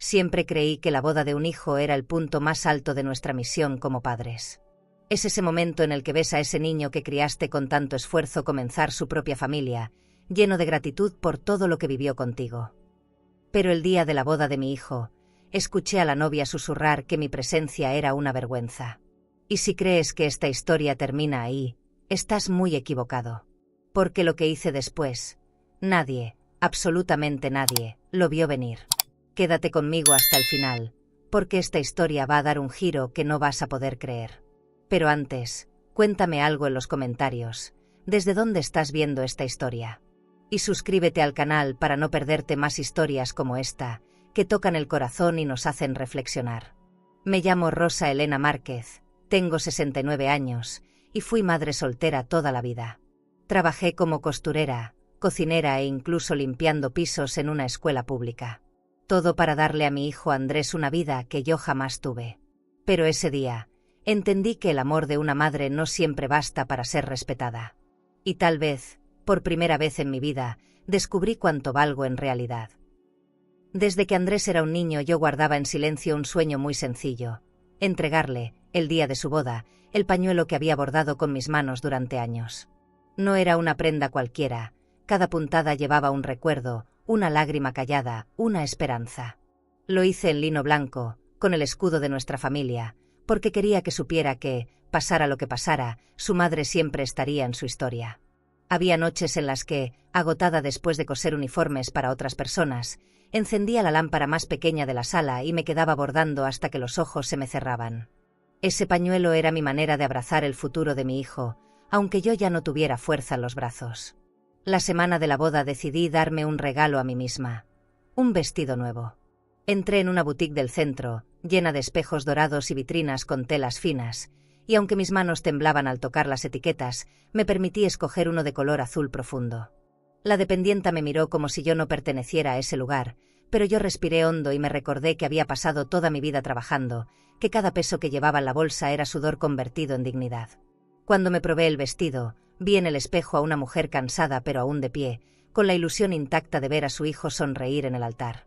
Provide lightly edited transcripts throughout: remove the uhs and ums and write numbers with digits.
Siempre creí que la boda de un hijo era el punto más alto de nuestra misión como padres. Es ese momento en el que ves a ese niño que criaste con tanto esfuerzo comenzar su propia familia, lleno de gratitud por todo lo que vivió contigo. Pero el día de la boda de mi hijo, escuché a la novia susurrar que mi presencia era una vergüenza. Y si crees que esta historia termina ahí, estás muy equivocado. Porque lo que hice después, nadie, absolutamente nadie, lo vio venir. Quédate conmigo hasta el final, porque esta historia va a dar un giro que no vas a poder creer. Pero antes, cuéntame algo en los comentarios. ¿Desde dónde estás viendo esta historia? Y suscríbete al canal para no perderte más historias como esta, que tocan el corazón y nos hacen reflexionar. Me llamo Rosa Elena Márquez, tengo 69 años, y fui madre soltera toda la vida. Trabajé como costurera, cocinera e incluso limpiando pisos en una escuela pública. Todo para darle a mi hijo Andrés una vida que yo jamás tuve. Pero ese día, entendí que el amor de una madre no siempre basta para ser respetada. Y tal vez, por primera vez en mi vida, descubrí cuánto valgo en realidad. Desde que Andrés era un niño yo guardaba en silencio un sueño muy sencillo: entregarle, el día de su boda, el pañuelo que había bordado con mis manos durante años. No era una prenda cualquiera, cada puntada llevaba un recuerdo, una lágrima callada, una esperanza. Lo hice en lino blanco, con el escudo de nuestra familia, porque quería que supiera que, pasara lo que pasara, su madre siempre estaría en su historia. Había noches en las que, agotada después de coser uniformes para otras personas, encendía la lámpara más pequeña de la sala y me quedaba bordando hasta que los ojos se me cerraban. Ese pañuelo era mi manera de abrazar el futuro de mi hijo, aunque yo ya no tuviera fuerza en los brazos. La semana de la boda decidí darme un regalo a mí misma: un vestido nuevo. Entré en una boutique del centro, llena de espejos dorados y vitrinas con telas finas, y aunque mis manos temblaban al tocar las etiquetas, me permití escoger uno de color azul profundo. La dependienta me miró como si yo no perteneciera a ese lugar, pero yo respiré hondo y me recordé que había pasado toda mi vida trabajando, que cada peso que llevaba en la bolsa era sudor convertido en dignidad. Cuando me probé el vestido, vi en el espejo a una mujer cansada pero aún de pie, con la ilusión intacta de ver a su hijo sonreír en el altar.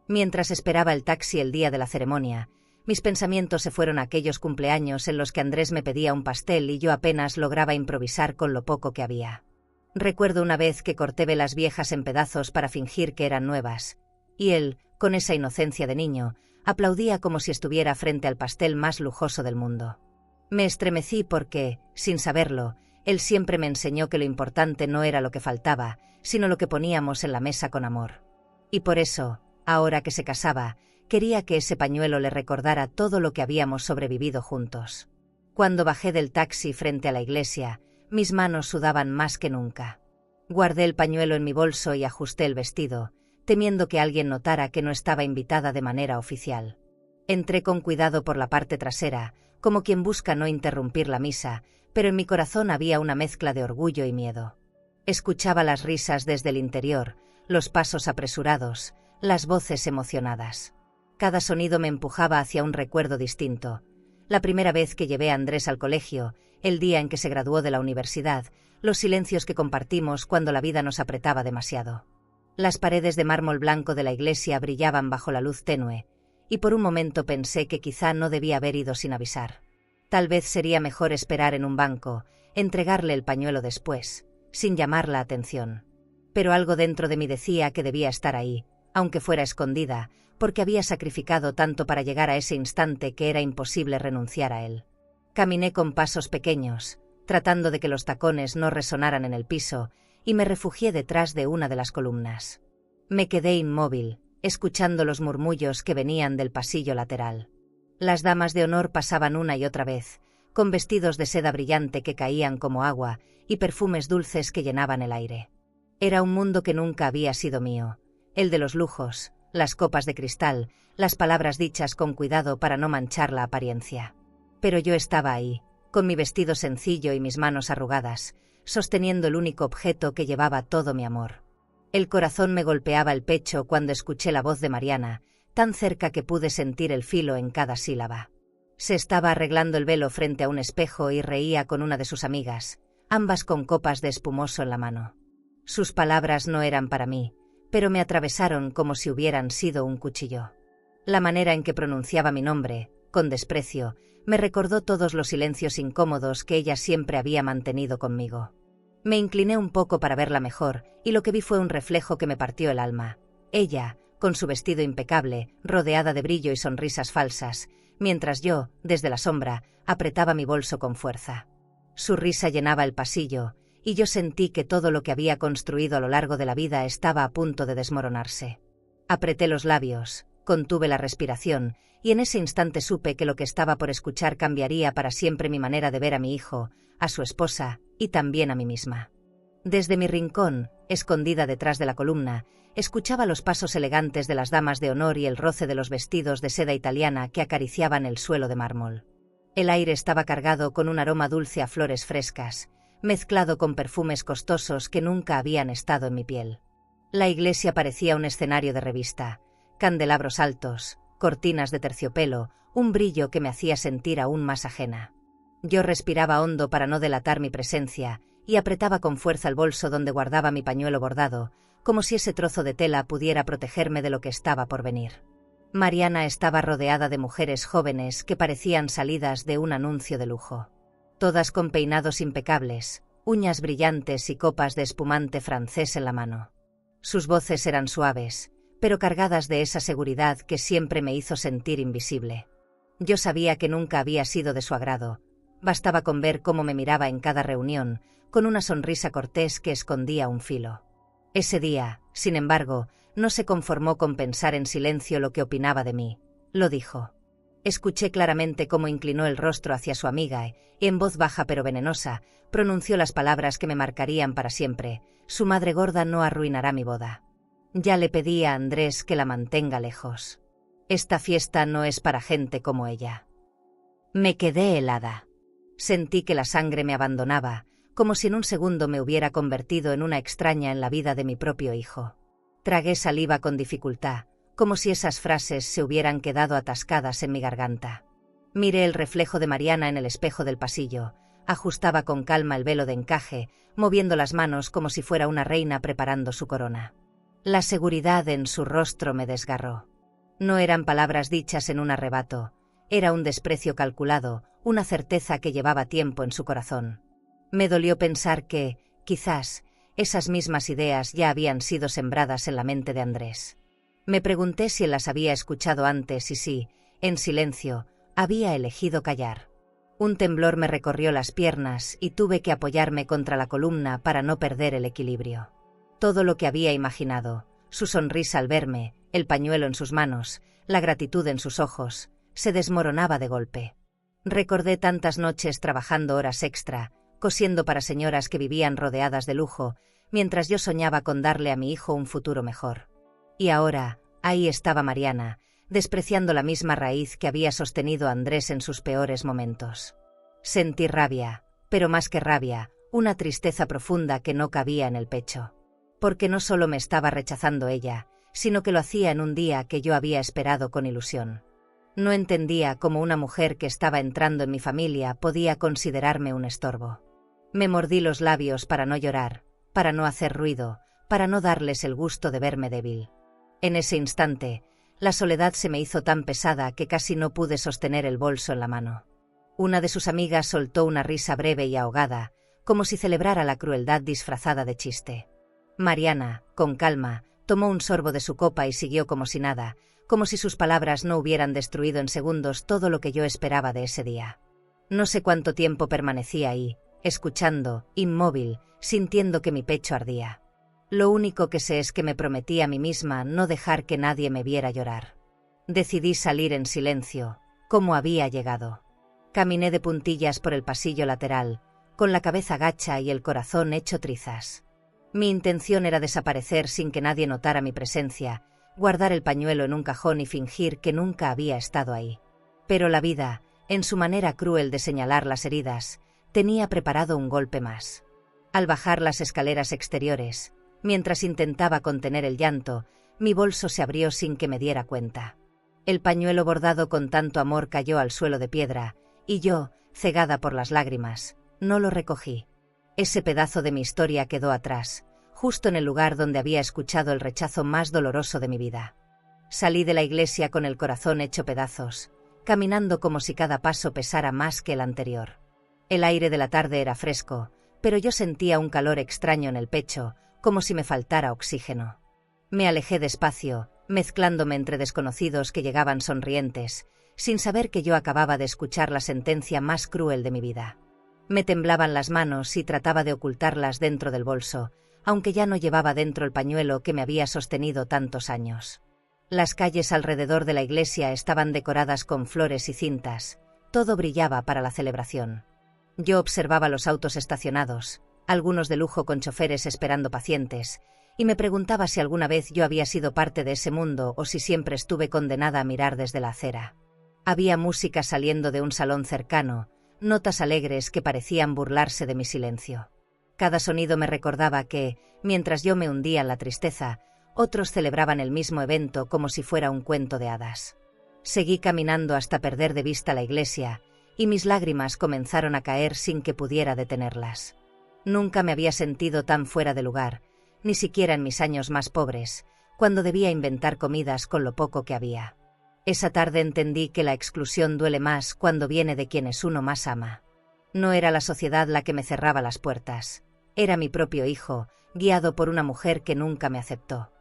Mientras esperaba el taxi el día de la ceremonia, mis pensamientos se fueron a aquellos cumpleaños en los que Andrés me pedía un pastel y yo apenas lograba improvisar con lo poco que había. Recuerdo una vez que corté velas viejas en pedazos para fingir que eran nuevas, y él, con esa inocencia de niño, aplaudía como si estuviera frente al pastel más lujoso del mundo. Me estremecí porque, sin saberlo, él siempre me enseñó que lo importante no era lo que faltaba, sino lo que poníamos en la mesa con amor. Y por eso, ahora que se casaba, quería que ese pañuelo le recordara todo lo que habíamos sobrevivido juntos. Cuando bajé del taxi frente a la iglesia, mis manos sudaban más que nunca. Guardé el pañuelo en mi bolso y ajusté el vestido, temiendo que alguien notara que no estaba invitada de manera oficial. Entré con cuidado por la parte trasera, como quien busca no interrumpir la misa, pero en mi corazón había una mezcla de orgullo y miedo. Escuchaba las risas desde el interior, los pasos apresurados, las voces emocionadas. Cada sonido me empujaba hacia un recuerdo distinto. La primera vez que llevé a Andrés al colegio, el día en que se graduó de la universidad, los silencios que compartimos cuando la vida nos apretaba demasiado. Las paredes de mármol blanco de la iglesia brillaban bajo la luz tenue, y por un momento pensé que quizá no debía haber ido sin avisar. Tal vez sería mejor esperar en un banco, entregarle el pañuelo después, sin llamar la atención. Pero algo dentro de mí decía que debía estar ahí, aunque fuera escondida, porque había sacrificado tanto para llegar a ese instante que era imposible renunciar a él. Caminé con pasos pequeños, tratando de que los tacones no resonaran en el piso, y me refugié detrás de una de las columnas. Me quedé inmóvil, escuchando los murmullos que venían del pasillo lateral. Las damas de honor pasaban una y otra vez, con vestidos de seda brillante que caían como agua y perfumes dulces que llenaban el aire. Era un mundo que nunca había sido mío, el de los lujos, las copas de cristal, las palabras dichas con cuidado para no manchar la apariencia. Pero yo estaba ahí, con mi vestido sencillo y mis manos arrugadas, sosteniendo el único objeto que llevaba todo mi amor. El corazón me golpeaba el pecho cuando escuché la voz de Mariana, tan cerca que pude sentir el filo en cada sílaba. Se estaba arreglando el velo frente a un espejo y reía con una de sus amigas, ambas con copas de espumoso en la mano. Sus palabras no eran para mí, pero me atravesaron como si hubieran sido un cuchillo. La manera en que pronunciaba mi nombre, con desprecio, me recordó todos los silencios incómodos que ella siempre había mantenido conmigo. Me incliné un poco para verla mejor, y lo que vi fue un reflejo que me partió el alma. Ella, con su vestido impecable, rodeada de brillo y sonrisas falsas, mientras yo, desde la sombra, apretaba mi bolso con fuerza. Su risa llenaba el pasillo, y yo sentí que todo lo que había construido a lo largo de la vida estaba a punto de desmoronarse. Apreté los labios, contuve la respiración, y en ese instante supe que lo que estaba por escuchar cambiaría para siempre mi manera de ver a mi hijo, a su esposa, y también a mí misma. Desde mi rincón, escondida detrás de la columna, escuchaba los pasos elegantes de las damas de honor y el roce de los vestidos de seda italiana que acariciaban el suelo de mármol. El aire estaba cargado con un aroma dulce a flores frescas, mezclado con perfumes costosos que nunca habían estado en mi piel. La iglesia parecía un escenario de revista, candelabros altos, cortinas de terciopelo, un brillo que me hacía sentir aún más ajena. Yo respiraba hondo para no delatar mi presencia, y apretaba con fuerza el bolso donde guardaba mi pañuelo bordado, como si ese trozo de tela pudiera protegerme de lo que estaba por venir. Mariana estaba rodeada de mujeres jóvenes que parecían salidas de un anuncio de lujo. Todas con peinados impecables, uñas brillantes y copas de espumante francés en la mano. Sus voces eran suaves, pero cargadas de esa seguridad que siempre me hizo sentir invisible. Yo sabía que nunca había sido de su agrado. Bastaba con ver cómo me miraba en cada reunión, con una sonrisa cortés que escondía un filo. Ese día, sin embargo, no se conformó con pensar en silencio lo que opinaba de mí. Lo dijo. Escuché claramente cómo inclinó el rostro hacia su amiga y, en voz baja pero venenosa, pronunció las palabras que me marcarían para siempre: su madre gorda no arruinará mi boda. Ya le pedí a Andrés que la mantenga lejos. Esta fiesta no es para gente como ella. Me quedé helada. Sentí que la sangre me abandonaba, como si en un segundo me hubiera convertido en una extraña en la vida de mi propio hijo. Tragué saliva con dificultad, como si esas frases se hubieran quedado atascadas en mi garganta. Miré el reflejo de Mariana en el espejo del pasillo, ajustaba con calma el velo de encaje, moviendo las manos como si fuera una reina preparando su corona. La seguridad en su rostro me desgarró. No eran palabras dichas en un arrebato, era un desprecio calculado, una certeza que llevaba tiempo en su corazón. Me dolió pensar que, quizás, esas mismas ideas ya habían sido sembradas en la mente de Andrés. Me pregunté si él las había escuchado antes y si, en silencio, había elegido callar. Un temblor me recorrió las piernas y tuve que apoyarme contra la columna para no perder el equilibrio. Todo lo que había imaginado, su sonrisa al verme, el pañuelo en sus manos, la gratitud en sus ojos, se desmoronaba de golpe. Recordé tantas noches trabajando horas extra, cosiendo para señoras que vivían rodeadas de lujo, mientras yo soñaba con darle a mi hijo un futuro mejor. Y ahora, ahí estaba Mariana, despreciando la misma raíz que había sostenido a Andrés en sus peores momentos. Sentí rabia, pero más que rabia, una tristeza profunda que no cabía en el pecho. Porque no solo me estaba rechazando ella, sino que lo hacía en un día que yo había esperado con ilusión. No entendía cómo una mujer que estaba entrando en mi familia podía considerarme un estorbo. Me mordí los labios para no llorar, para no hacer ruido, para no darles el gusto de verme débil. En ese instante, la soledad se me hizo tan pesada que casi no pude sostener el bolso en la mano. Una de sus amigas soltó una risa breve y ahogada, como si celebrara la crueldad disfrazada de chiste. Mariana, con calma, tomó un sorbo de su copa y siguió como si nada, como si sus palabras no hubieran destruido en segundos todo lo que yo esperaba de ese día. No sé cuánto tiempo permanecí ahí, escuchando, inmóvil, sintiendo que mi pecho ardía. Lo único que sé es que me prometí a mí misma no dejar que nadie me viera llorar. Decidí salir en silencio, como había llegado. Caminé de puntillas por el pasillo lateral, con la cabeza gacha y el corazón hecho trizas. Mi intención era desaparecer sin que nadie notara mi presencia, guardar el pañuelo en un cajón y fingir que nunca había estado ahí. Pero la vida, en su manera cruel de señalar las heridas, tenía preparado un golpe más. Al bajar las escaleras exteriores, mientras intentaba contener el llanto, mi bolso se abrió sin que me diera cuenta. El pañuelo bordado con tanto amor cayó al suelo de piedra, y yo, cegada por las lágrimas, no lo recogí. Ese pedazo de mi historia quedó atrás, justo en el lugar donde había escuchado el rechazo más doloroso de mi vida. Salí de la iglesia con el corazón hecho pedazos, caminando como si cada paso pesara más que el anterior. El aire de la tarde era fresco, pero yo sentía un calor extraño en el pecho, como si me faltara oxígeno. Me alejé despacio, mezclándome entre desconocidos que llegaban sonrientes, sin saber que yo acababa de escuchar la sentencia más cruel de mi vida. Me temblaban las manos y trataba de ocultarlas dentro del bolso, aunque ya no llevaba dentro el pañuelo que me había sostenido tantos años. Las calles alrededor de la iglesia estaban decoradas con flores y cintas, todo brillaba para la celebración. Yo observaba los autos estacionados, algunos de lujo con choferes esperando pacientes, y me preguntaba si alguna vez yo había sido parte de ese mundo o si siempre estuve condenada a mirar desde la acera. Había música saliendo de un salón cercano, notas alegres que parecían burlarse de mi silencio. Cada sonido me recordaba que, mientras yo me hundía en la tristeza, otros celebraban el mismo evento como si fuera un cuento de hadas. Seguí caminando hasta perder de vista la iglesia, y mis lágrimas comenzaron a caer sin que pudiera detenerlas. Nunca me había sentido tan fuera de lugar, ni siquiera en mis años más pobres, cuando debía inventar comidas con lo poco que había. Esa tarde entendí que la exclusión duele más cuando viene de quienes uno más ama. No era la sociedad la que me cerraba las puertas, era mi propio hijo, guiado por una mujer que nunca me aceptó.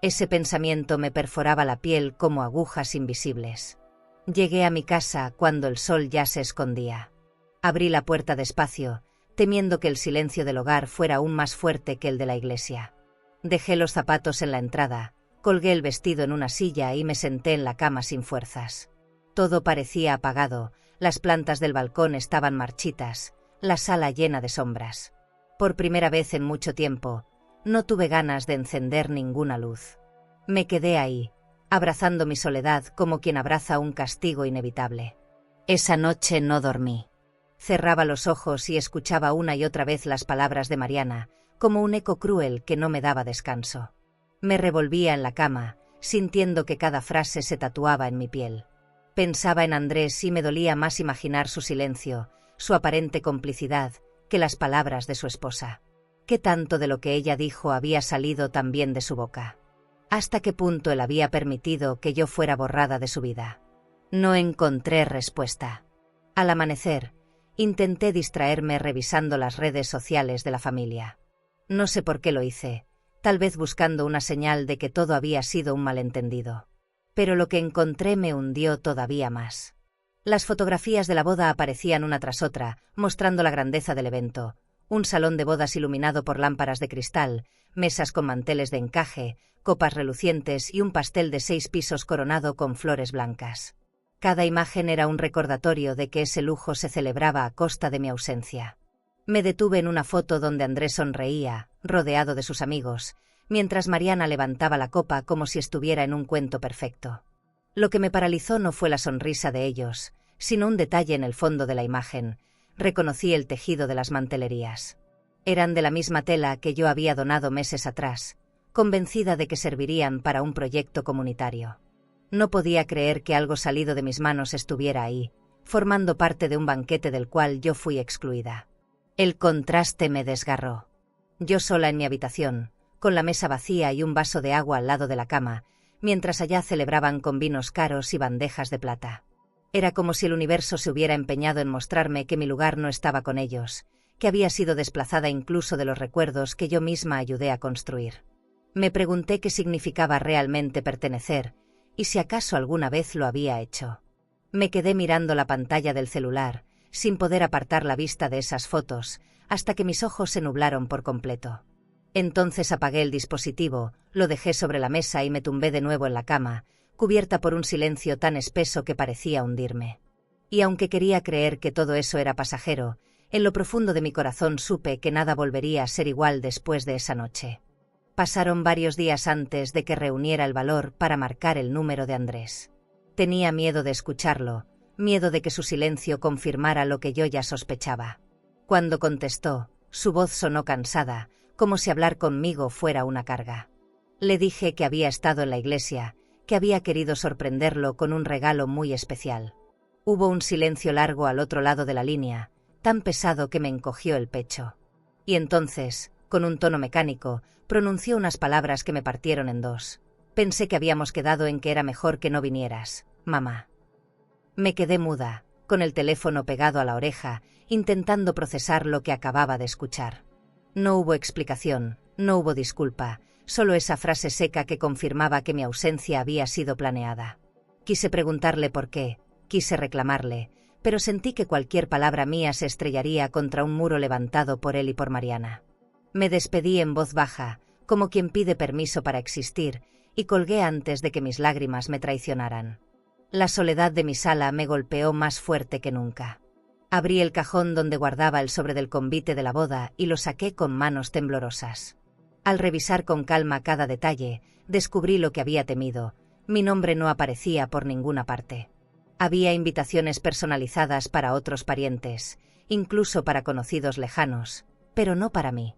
Ese pensamiento me perforaba la piel como agujas invisibles. Llegué a mi casa cuando el sol ya se escondía. Abrí la puerta despacio, temiendo que el silencio del hogar fuera aún más fuerte que el de la iglesia. Dejé los zapatos en la entrada, colgué el vestido en una silla y me senté en la cama sin fuerzas. Todo parecía apagado, las plantas del balcón estaban marchitas, la sala llena de sombras. Por primera vez en mucho tiempo, no tuve ganas de encender ninguna luz. Me quedé ahí, abrazando mi soledad como quien abraza un castigo inevitable. Esa noche no dormí. Cerraba los ojos y escuchaba una y otra vez las palabras de Mariana, como un eco cruel que no me daba descanso. Me revolvía en la cama, sintiendo que cada frase se tatuaba en mi piel. Pensaba en Andrés y me dolía más imaginar su silencio, su aparente complicidad, que las palabras de su esposa. ¿Qué tanto de lo que ella dijo había salido también de su boca? ¿Hasta qué punto él había permitido que yo fuera borrada de su vida? No encontré respuesta. Al amanecer, intenté distraerme revisando las redes sociales de la familia. No sé por qué lo hice, tal vez buscando una señal de que todo había sido un malentendido. Pero lo que encontré me hundió todavía más. Las fotografías de la boda aparecían una tras otra, mostrando la grandeza del evento. Un salón de bodas iluminado por lámparas de cristal, mesas con manteles de encaje, copas relucientes y un pastel de 6 pisos coronado con flores blancas. Cada imagen era un recordatorio de que ese lujo se celebraba a costa de mi ausencia. Me detuve en una foto donde Andrés sonreía, rodeado de sus amigos, mientras Mariana levantaba la copa como si estuviera en un cuento perfecto. Lo que me paralizó no fue la sonrisa de ellos, sino un detalle en el fondo de la imagen. Reconocí el tejido de las mantelerías. Eran de la misma tela que yo había donado meses atrás, convencida de que servirían para un proyecto comunitario. No podía creer que algo salido de mis manos estuviera ahí, formando parte de un banquete del cual yo fui excluida. El contraste me desgarró. Yo sola en mi habitación, con la mesa vacía y un vaso de agua al lado de la cama, mientras allá celebraban con vinos caros y bandejas de plata. Era como si el universo se hubiera empeñado en mostrarme que mi lugar no estaba con ellos, que había sido desplazada incluso de los recuerdos que yo misma ayudé a construir. Me pregunté qué significaba realmente pertenecer, y si acaso alguna vez lo había hecho. Me quedé mirando la pantalla del celular, sin poder apartar la vista de esas fotos, hasta que mis ojos se nublaron por completo. Entonces apagué el dispositivo, lo dejé sobre la mesa y me tumbé de nuevo en la cama, cubierta por un silencio tan espeso que parecía hundirme. Y aunque quería creer que todo eso era pasajero, en lo profundo de mi corazón supe que nada volvería a ser igual después de esa noche. Pasaron varios días antes de que reuniera el valor para marcar el número de Andrés. Tenía miedo de escucharlo, miedo de que su silencio confirmara lo que yo ya sospechaba. Cuando contestó, su voz sonó cansada, como si hablar conmigo fuera una carga. Le dije que había estado en la iglesia, que había querido sorprenderlo con un regalo muy especial. Hubo un silencio largo al otro lado de la línea, tan pesado que me encogió el pecho. Y entonces, con un tono mecánico, pronunció unas palabras que me partieron en dos. Pensé que habíamos quedado en que era mejor que no vinieras, mamá. Me quedé muda, con el teléfono pegado a la oreja, intentando procesar lo que acababa de escuchar. No hubo explicación, no hubo disculpa, solo esa frase seca que confirmaba que mi ausencia había sido planeada. Quise preguntarle por qué, quise reclamarle, pero sentí que cualquier palabra mía se estrellaría contra un muro levantado por él y por Mariana. Me despedí en voz baja, como quien pide permiso para existir, y colgué antes de que mis lágrimas me traicionaran. La soledad de mi sala me golpeó más fuerte que nunca. Abrí el cajón donde guardaba el sobre del convite de la boda y lo saqué con manos temblorosas. Al revisar con calma cada detalle, descubrí lo que había temido. Mi nombre no aparecía por ninguna parte. Había invitaciones personalizadas para otros parientes, incluso para conocidos lejanos, pero no para mí.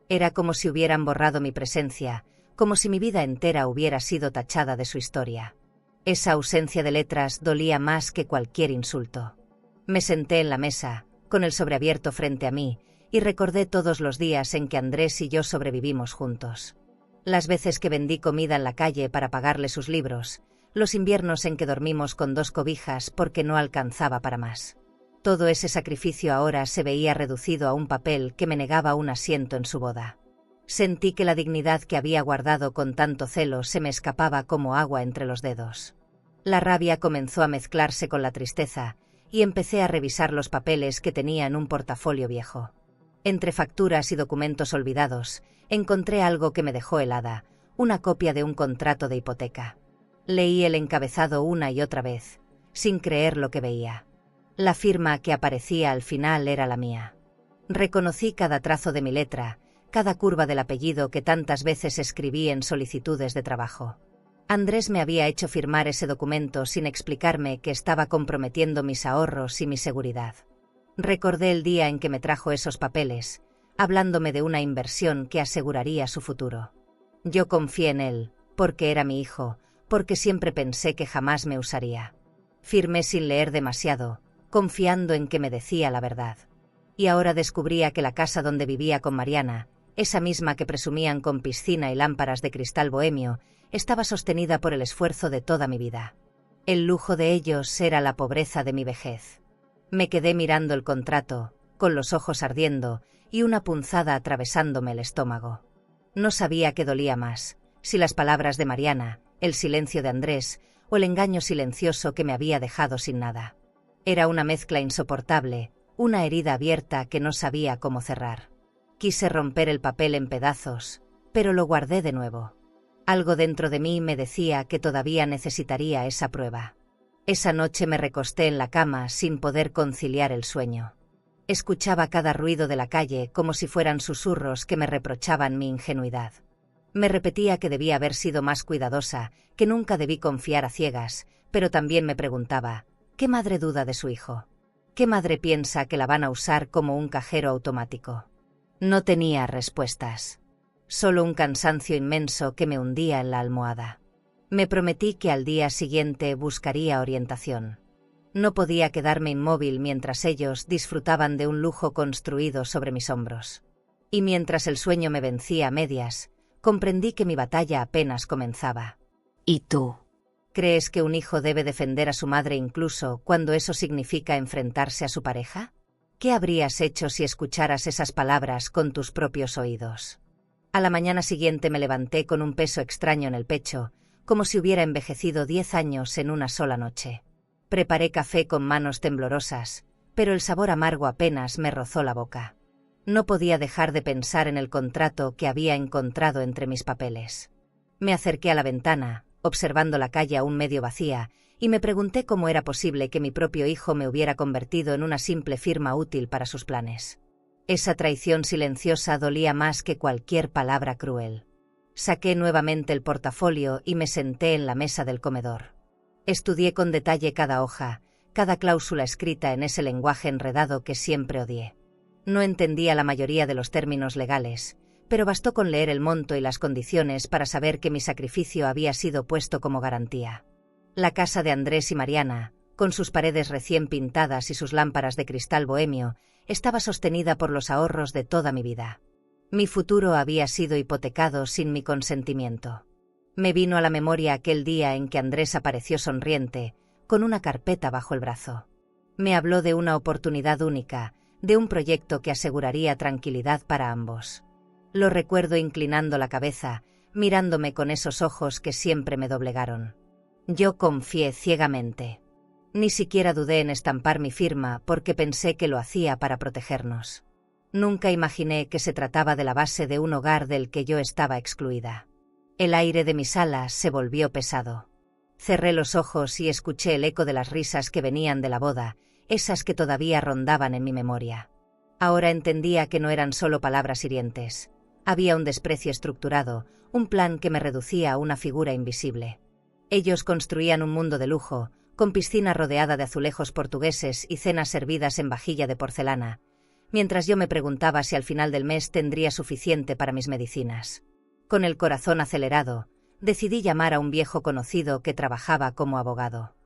Era como si hubieran borrado mi presencia, como si mi vida entera hubiera sido tachada de su historia. Esa ausencia de letras dolía más que cualquier insulto. Me senté en la mesa, con el sobre abierto frente a mí, y recordé todos los días en que Andrés y yo sobrevivimos juntos. Las veces que vendí comida en la calle para pagarle sus libros, los inviernos en que dormimos con 2 cobijas porque no alcanzaba para más. Todo ese sacrificio ahora se veía reducido a un papel que me negaba un asiento en su boda. Sentí que la dignidad que había guardado con tanto celo se me escapaba como agua entre los dedos. La rabia comenzó a mezclarse con la tristeza, y empecé a revisar los papeles que tenía en un portafolio viejo. Entre facturas y documentos olvidados, encontré algo que me dejó helada, una copia de un contrato de hipoteca. Leí el encabezado una y otra vez, sin creer lo que veía. La firma que aparecía al final era la mía. Reconocí cada trazo de mi letra, cada curva del apellido que tantas veces escribí en solicitudes de trabajo. Andrés me había hecho firmar ese documento sin explicarme que estaba comprometiendo mis ahorros y mi seguridad. Recordé el día en que me trajo esos papeles, hablándome de una inversión que aseguraría su futuro. Yo confié en él, porque era mi hijo, porque siempre pensé que jamás me usaría. Firmé sin leer demasiado, confiando en que me decía la verdad. Y ahora descubría que la casa donde vivía con Mariana, esa misma que presumían con piscina y lámparas de cristal bohemio, estaba sostenida por el esfuerzo de toda mi vida. El lujo de ellos era la pobreza de mi vejez. Me quedé mirando el contrato, con los ojos ardiendo, y una punzada atravesándome el estómago. No sabía qué dolía más, si las palabras de Mariana, el silencio de Andrés, o el engaño silencioso que me había dejado sin nada. Era una mezcla insoportable, una herida abierta que no sabía cómo cerrar. Quise romper el papel en pedazos, pero lo guardé de nuevo. Algo dentro de mí me decía que todavía necesitaría esa prueba. Esa noche me recosté en la cama sin poder conciliar el sueño. Escuchaba cada ruido de la calle como si fueran susurros que me reprochaban mi ingenuidad. Me repetía que debía haber sido más cuidadosa, que nunca debí confiar a ciegas, pero también me preguntaba, ¿qué madre duda de su hijo? ¿Qué madre piensa que la van a usar como un cajero automático? No tenía respuestas. Solo un cansancio inmenso que me hundía en la almohada. Me prometí que al día siguiente buscaría orientación. No podía quedarme inmóvil mientras ellos disfrutaban de un lujo construido sobre mis hombros. Y mientras el sueño me vencía a medias, comprendí que mi batalla apenas comenzaba. ¿Y tú? ¿Crees que un hijo debe defender a su madre incluso cuando eso significa enfrentarse a su pareja? ¿Qué habrías hecho si escucharas esas palabras con tus propios oídos? A la mañana siguiente me levanté con un peso extraño en el pecho, como si hubiera envejecido 10 años en una sola noche. Preparé café con manos temblorosas, pero el sabor amargo apenas me rozó la boca. No podía dejar de pensar en el contrato que había encontrado entre mis papeles. Me acerqué a la ventana, observando la calle aún medio vacía, y me pregunté cómo era posible que mi propio hijo me hubiera convertido en una simple firma útil para sus planes. Esa traición silenciosa dolía más que cualquier palabra cruel. Saqué nuevamente el portafolio y me senté en la mesa del comedor. Estudié con detalle cada hoja, cada cláusula escrita en ese lenguaje enredado que siempre odié. No entendía la mayoría de los términos legales, pero bastó con leer el monto y las condiciones para saber que mi sacrificio había sido puesto como garantía. La casa de Andrés y Mariana, con sus paredes recién pintadas y sus lámparas de cristal bohemio, estaba sostenida por los ahorros de toda mi vida. Mi futuro había sido hipotecado sin mi consentimiento. Me vino a la memoria aquel día en que Andrés apareció sonriente, con una carpeta bajo el brazo. Me habló de una oportunidad única, de un proyecto que aseguraría tranquilidad para ambos. Lo recuerdo inclinando la cabeza, mirándome con esos ojos que siempre me doblegaron. Yo confié ciegamente. Ni siquiera dudé en estampar mi firma porque pensé que lo hacía para protegernos. Nunca imaginé que se trataba de la base de un hogar del que yo estaba excluida. El aire de mi sala se volvió pesado. Cerré los ojos y escuché el eco de las risas que venían de la boda, esas que todavía rondaban en mi memoria. Ahora entendía que no eran solo palabras hirientes. Había un desprecio estructurado, un plan que me reducía a una figura invisible. Ellos construían un mundo de lujo, con piscina rodeada de azulejos portugueses y cenas servidas en vajilla de porcelana, mientras yo me preguntaba si al final del mes tendría suficiente para mis medicinas. Con el corazón acelerado, decidí llamar a un viejo conocido que trabajaba como abogado.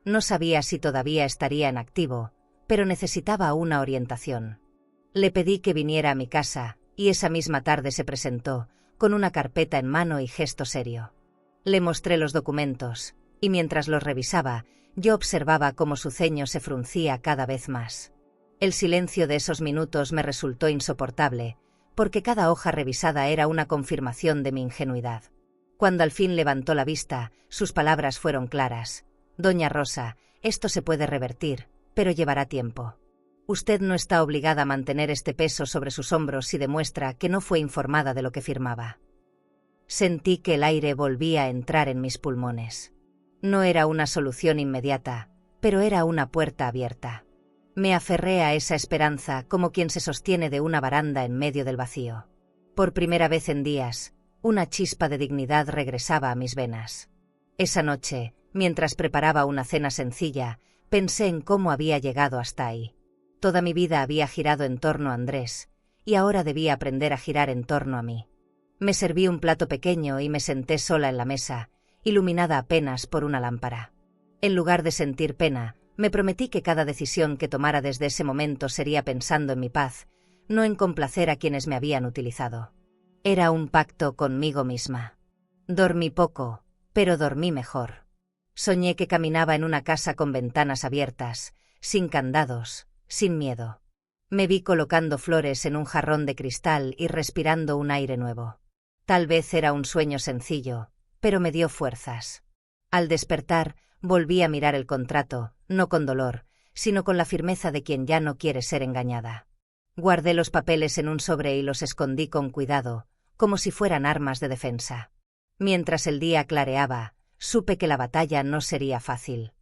No sabía si todavía estaría en activo, pero necesitaba una orientación. Le pedí que viniera a mi casa, y esa misma tarde se presentó, con una carpeta en mano y gesto serio. Le mostré los documentos, y mientras los revisaba, yo observaba cómo su ceño se fruncía cada vez más. El silencio de esos minutos me resultó insoportable, porque cada hoja revisada era una confirmación de mi ingenuidad. Cuando al fin levantó la vista, sus palabras fueron claras. «Doña Rosa, esto se puede revertir, pero llevará tiempo. Usted no está obligada a mantener este peso sobre sus hombros si demuestra que no fue informada de lo que firmaba». Sentí que el aire volvía a entrar en mis pulmones. No era una solución inmediata, pero era una puerta abierta. Me aferré a esa esperanza como quien se sostiene de una baranda en medio del vacío. Por primera vez en días, una chispa de dignidad regresaba a mis venas. Esa noche, mientras preparaba una cena sencilla, pensé en cómo había llegado hasta ahí. Toda mi vida había girado en torno a Andrés, y ahora debía aprender a girar en torno a mí. Me serví un plato pequeño y me senté sola en la mesa, iluminada apenas por una lámpara. En lugar de sentir pena, me prometí que cada decisión que tomara desde ese momento sería pensando en mi paz, no en complacer a quienes me habían utilizado. Era un pacto conmigo misma. Dormí poco, pero dormí mejor. Soñé que caminaba en una casa con ventanas abiertas, sin candados, sin miedo. Me vi colocando flores en un jarrón de cristal y respirando un aire nuevo. Tal vez era un sueño sencillo, pero me dio fuerzas. Al despertar, volví a mirar el contrato, no con dolor, sino con la firmeza de quien ya no quiere ser engañada. Guardé los papeles en un sobre y los escondí con cuidado, como si fueran armas de defensa. Mientras el día clareaba, supe que la batalla no sería fácil.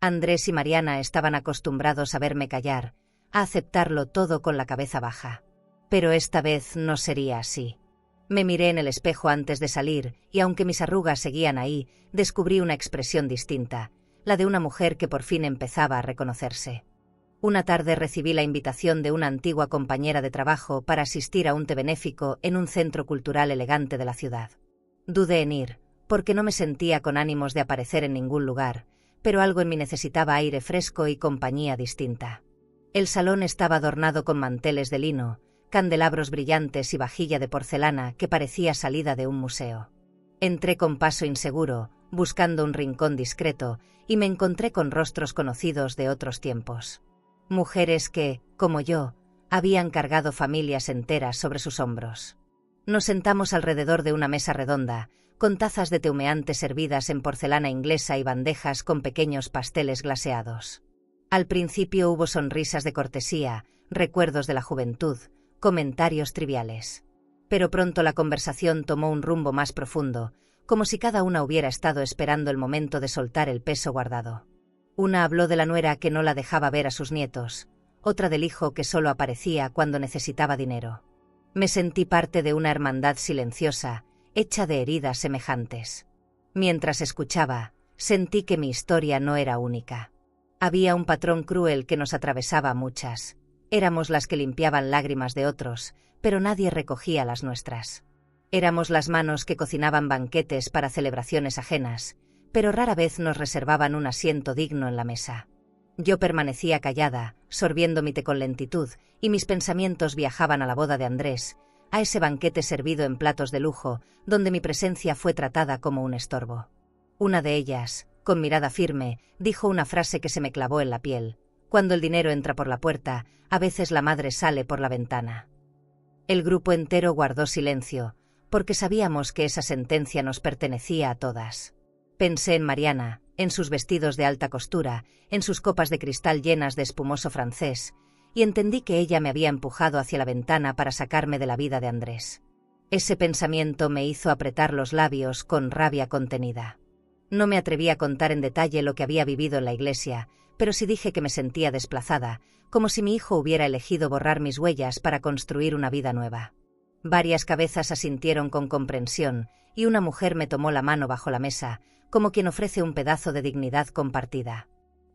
Andrés y Mariana estaban acostumbrados a verme callar, a aceptarlo todo con la cabeza baja. Pero esta vez no sería así. Me miré en el espejo antes de salir, y aunque mis arrugas seguían ahí, descubrí una expresión distinta, la de una mujer que por fin empezaba a reconocerse. Una tarde recibí la invitación de una antigua compañera de trabajo para asistir a un té benéfico en un centro cultural elegante de la ciudad. Dudé en ir, porque no me sentía con ánimos de aparecer en ningún lugar, pero algo en mí necesitaba aire fresco y compañía distinta. El salón estaba adornado con manteles de lino, candelabros brillantes y vajilla de porcelana que parecía salida de un museo. Entré con paso inseguro, buscando un rincón discreto, y me encontré con rostros conocidos de otros tiempos. Mujeres que, como yo, habían cargado familias enteras sobre sus hombros. Nos sentamos alrededor de una mesa redonda, con tazas de té humeante servidas en porcelana inglesa y bandejas con pequeños pasteles glaseados. Al principio hubo sonrisas de cortesía, recuerdos de la juventud, comentarios triviales. Pero pronto la conversación tomó un rumbo más profundo, como si cada una hubiera estado esperando el momento de soltar el peso guardado. Una habló de la nuera que no la dejaba ver a sus nietos, otra del hijo que solo aparecía cuando necesitaba dinero. Me sentí parte de una hermandad silenciosa, hecha de heridas semejantes. Mientras escuchaba, sentí que mi historia no era única. Había un patrón cruel que nos atravesaba a muchas. Éramos las que limpiaban lágrimas de otros, pero nadie recogía las nuestras. Éramos las manos que cocinaban banquetes para celebraciones ajenas, pero rara vez nos reservaban un asiento digno en la mesa. Yo permanecía callada, sorbiendo mi té con lentitud, y mis pensamientos viajaban a la boda de Andrés, a ese banquete servido en platos de lujo, donde mi presencia fue tratada como un estorbo. Una de ellas, con mirada firme, dijo una frase que se me clavó en la piel: cuando el dinero entra por la puerta, a veces la madre sale por la ventana. El grupo entero guardó silencio, porque sabíamos que esa sentencia nos pertenecía a todas. Pensé en Mariana, en sus vestidos de alta costura, en sus copas de cristal llenas de espumoso francés, y entendí que ella me había empujado hacia la ventana para sacarme de la vida de Andrés. Ese pensamiento me hizo apretar los labios con rabia contenida. No me atreví a contar en detalle lo que había vivido en la iglesia, pero sí dije que me sentía desplazada, como si mi hijo hubiera elegido borrar mis huellas para construir una vida nueva. Varias cabezas asintieron con comprensión, y una mujer me tomó la mano bajo la mesa, como quien ofrece un pedazo de dignidad compartida.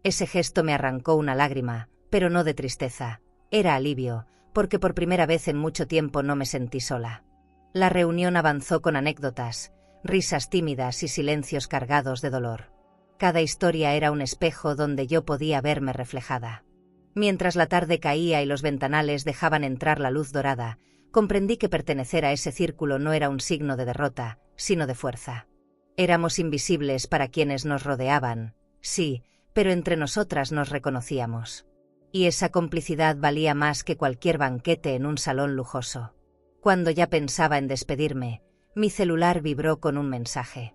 Ese gesto me arrancó una lágrima, pero no de tristeza. Era alivio, porque por primera vez en mucho tiempo no me sentí sola. La reunión avanzó con anécdotas, risas tímidas y silencios cargados de dolor. Cada historia era un espejo donde yo podía verme reflejada. Mientras la tarde caía y los ventanales dejaban entrar la luz dorada, comprendí que pertenecer a ese círculo no era un signo de derrota, sino de fuerza. Éramos invisibles para quienes nos rodeaban, sí, pero entre nosotras nos reconocíamos. Y esa complicidad valía más que cualquier banquete en un salón lujoso. Cuando ya pensaba en despedirme, mi celular vibró con un mensaje.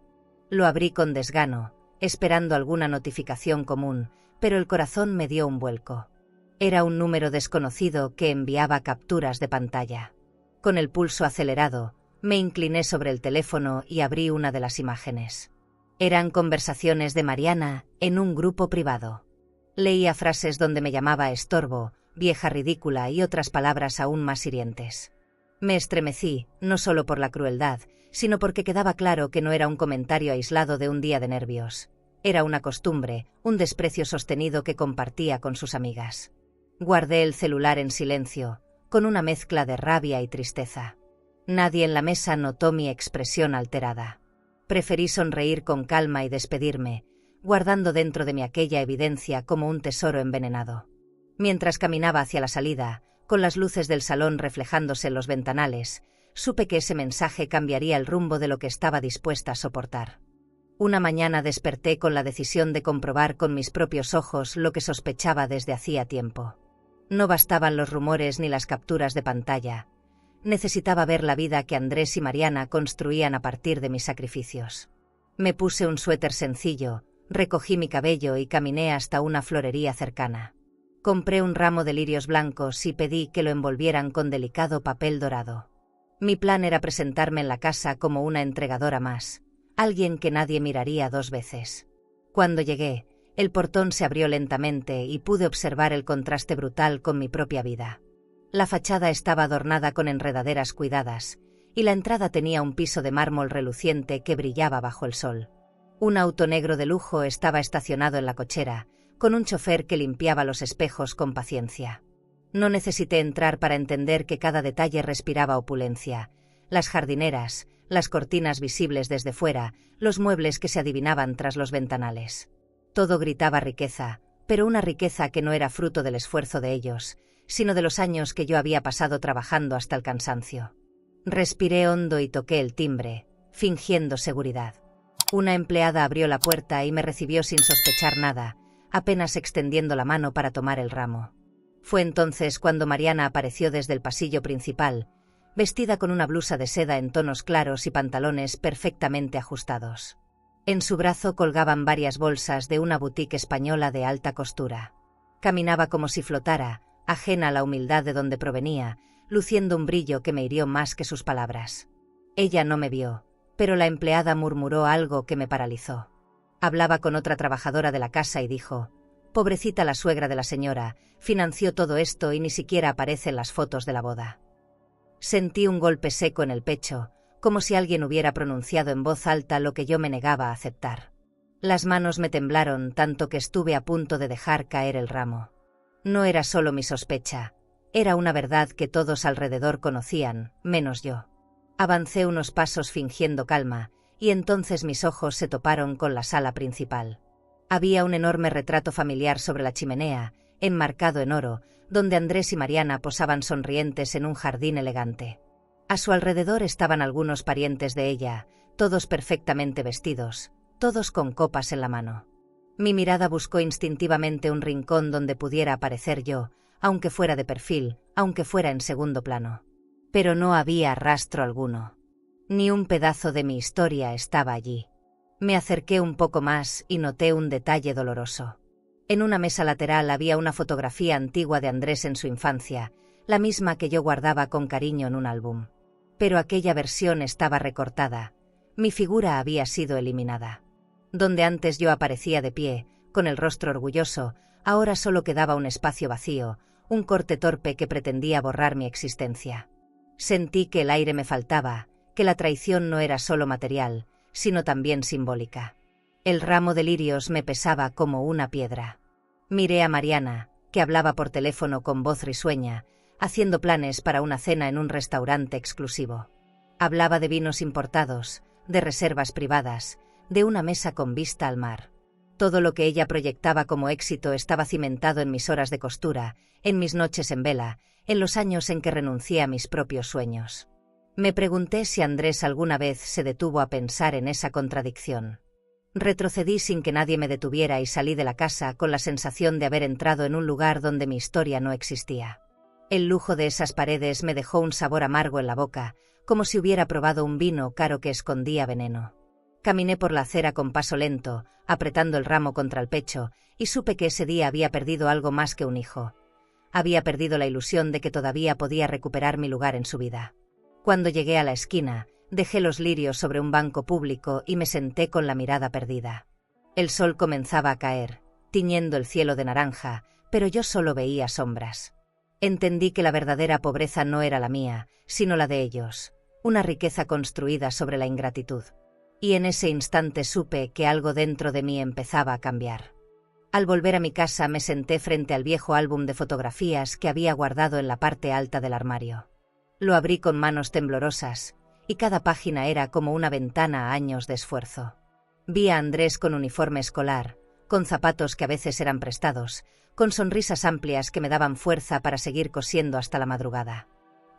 Lo abrí con desgano, esperando alguna notificación común, pero el corazón me dio un vuelco. Era un número desconocido que enviaba capturas de pantalla. Con el pulso acelerado, me incliné sobre el teléfono y abrí una de las imágenes. Eran conversaciones de Mariana en un grupo privado. Leía frases donde me llamaba estorbo, vieja ridícula y otras palabras aún más hirientes. Me estremecí, no solo por la crueldad, sino porque quedaba claro que no era un comentario aislado de un día de nervios. Era una costumbre, un desprecio sostenido que compartía con sus amigas. Guardé el celular en silencio, con una mezcla de rabia y tristeza. Nadie en la mesa notó mi expresión alterada. Preferí sonreír con calma y despedirme, guardando dentro de mí aquella evidencia como un tesoro envenenado. Mientras caminaba hacia la salida, con las luces del salón reflejándose en los ventanales, supe que ese mensaje cambiaría el rumbo de lo que estaba dispuesta a soportar. Una mañana desperté con la decisión de comprobar con mis propios ojos lo que sospechaba desde hacía tiempo. No bastaban los rumores ni las capturas de pantalla. Necesitaba ver la vida que Andrés y Mariana construían a partir de mis sacrificios. Me puse un suéter sencillo, recogí mi cabello y caminé hasta una florería cercana. Compré un ramo de lirios blancos y pedí que lo envolvieran con delicado papel dorado. Mi plan era presentarme en la casa como una entregadora más, alguien que nadie miraría dos veces. Cuando llegué, el portón se abrió lentamente y pude observar el contraste brutal con mi propia vida. La fachada estaba adornada con enredaderas cuidadas, y la entrada tenía un piso de mármol reluciente que brillaba bajo el sol. Un auto negro de lujo estaba estacionado en la cochera, con un chofer que limpiaba los espejos con paciencia. No necesité entrar para entender que cada detalle respiraba opulencia: las jardineras, las cortinas visibles desde fuera, los muebles que se adivinaban tras los ventanales. Todo gritaba riqueza, pero una riqueza que no era fruto del esfuerzo de ellos, sino de los años que yo había pasado trabajando hasta el cansancio. Respiré hondo y toqué el timbre, fingiendo seguridad. Una empleada abrió la puerta y me recibió sin sospechar nada, apenas extendiendo la mano para tomar el ramo. Fue entonces cuando Mariana apareció desde el pasillo principal, vestida con una blusa de seda en tonos claros y pantalones perfectamente ajustados. En su brazo colgaban varias bolsas de una boutique española de alta costura. Caminaba como si flotara, ajena a la humildad de donde provenía, luciendo un brillo que me hirió más que sus palabras. Ella no me vio, pero la empleada murmuró algo que me paralizó. Hablaba con otra trabajadora de la casa y dijo: «Pobrecita la suegra de la señora, financió todo esto y ni siquiera aparece en las fotos de la boda». Sentí un golpe seco en el pecho, como si alguien hubiera pronunciado en voz alta lo que yo me negaba a aceptar. Las manos me temblaron tanto que estuve a punto de dejar caer el ramo. No era solo mi sospecha, era una verdad que todos alrededor conocían, menos yo. Avancé unos pasos fingiendo calma, y entonces mis ojos se toparon con la sala principal. Había un enorme retrato familiar sobre la chimenea, enmarcado en oro, donde Andrés y Mariana posaban sonrientes en un jardín elegante. A su alrededor estaban algunos parientes de ella, todos perfectamente vestidos, todos con copas en la mano. Mi mirada buscó instintivamente un rincón donde pudiera aparecer yo, aunque fuera de perfil, aunque fuera en segundo plano. Pero no había rastro alguno. Ni un pedazo de mi historia estaba allí. Me acerqué un poco más y noté un detalle doloroso. En una mesa lateral había una fotografía antigua de Andrés en su infancia, la misma que yo guardaba con cariño en un álbum. Pero aquella versión estaba recortada. Mi figura había sido eliminada. Donde antes yo aparecía de pie, con el rostro orgulloso, ahora solo quedaba un espacio vacío, un corte torpe que pretendía borrar mi existencia. Sentí que el aire me faltaba, que la traición no era solo material, sino también simbólica. El ramo de lirios me pesaba como una piedra. Miré a Mariana, que hablaba por teléfono con voz risueña, haciendo planes para una cena en un restaurante exclusivo. Hablaba de vinos importados, de reservas privadas, de una mesa con vista al mar. Todo lo que ella proyectaba como éxito estaba cimentado en mis horas de costura, en mis noches en vela, en los años en que renuncié a mis propios sueños. Me pregunté si Andrés alguna vez se detuvo a pensar en esa contradicción. Retrocedí sin que nadie me detuviera y salí de la casa con la sensación de haber entrado en un lugar donde mi historia no existía. El lujo de esas paredes me dejó un sabor amargo en la boca, como si hubiera probado un vino caro que escondía veneno. Caminé por la acera con paso lento, apretando el ramo contra el pecho, y supe que ese día había perdido algo más que un hijo. Había perdido la ilusión de que todavía podía recuperar mi lugar en su vida. Cuando llegué a la esquina, dejé los lirios sobre un banco público y me senté con la mirada perdida. El sol comenzaba a caer, tiñendo el cielo de naranja, pero yo solo veía sombras. Entendí que la verdadera pobreza no era la mía, sino la de ellos, una riqueza construida sobre la ingratitud. Y en ese instante supe que algo dentro de mí empezaba a cambiar. Al volver a mi casa me senté frente al viejo álbum de fotografías que había guardado en la parte alta del armario. Lo abrí con manos temblorosas, y cada página era como una ventana a años de esfuerzo. Vi a Andrés con uniforme escolar, con zapatos que a veces eran prestados, con sonrisas amplias que me daban fuerza para seguir cosiendo hasta la madrugada.